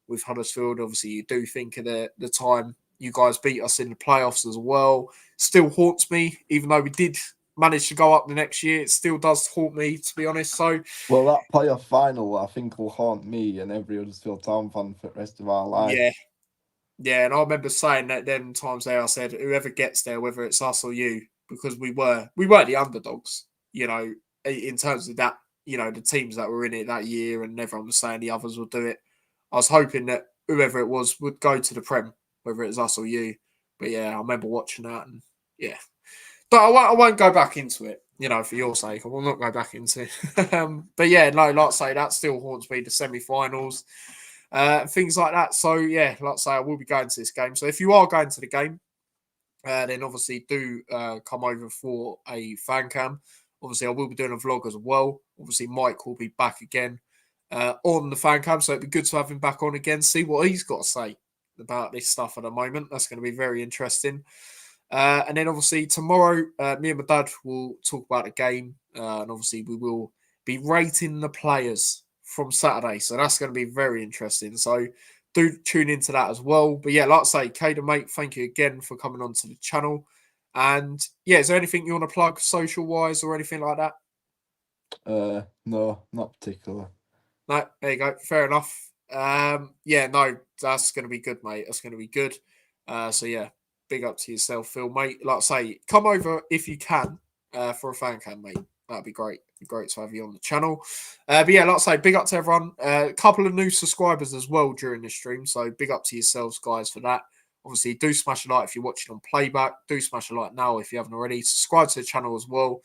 with Huddersfield. Obviously, you do think of the time you guys beat us in the playoffs as well. Still haunts me, even though we did manage to go up the next year. It still does haunt me, to be honest. So,
well, that playoff final, I think, will haunt me and every Huddersfield Town fan for the rest of our life.
Yeah, and I remember saying that then times there, I said, whoever gets there, whether it's us or you, because we were the underdogs, in terms of that, the teams that were in it that year, and everyone was saying the others would do it. I was hoping that whoever it was would go to the Prem, whether it's us or you. But yeah, I remember watching that, and yeah. But I won't go back into it, for your sake. I will not go back into it. But yeah, no, like I say, that still haunts me, the semi-finals, things like that. So yeah, like I say, I will be going to this game. So if you are going to the game, then obviously do come over for a fan cam. Obviously, I will be doing a vlog as well. Obviously, Mike will be back again on the fan cam, so it'd be good to have him back on again, see what he's got to say about this stuff at the moment. That's going to be very interesting. And then obviously tomorrow, me and my dad will talk about the game. And obviously we will be rating the players from Saturday. So that's going to be very interesting. So do tune into that as well. But yeah, like I say, Kaden, mate, thank you again for coming onto the channel. And yeah, is there anything you want to plug social-wise or anything like that?
No, not particular.
No, there you go. Fair enough. Yeah, no, that's going to be good, mate. That's going to be good. So yeah, big up to yourself, Phil, mate. Like I say, come over if you can for a fan cam, mate. That'd be great. It'd be great to have you on the channel. But yeah, like I say, big up to everyone. A couple of new subscribers as well during this stream. So big up to yourselves, guys, for that. Obviously, do smash a like if you're watching on playback. Do smash a like now if you haven't already. Subscribe to the channel as well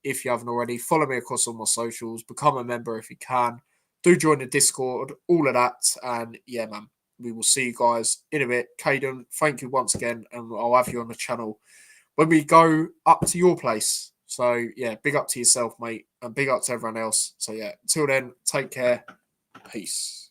if you haven't already. Follow me across all my socials. Become a member if you can. Do join the Discord, all of that. And yeah, man, we will see you guys in a bit. Kaden, thank you once again. And I'll have you on the channel when we go up to your place. So yeah, big up to yourself, mate. And big up to everyone else. So yeah, until then, take care. Peace.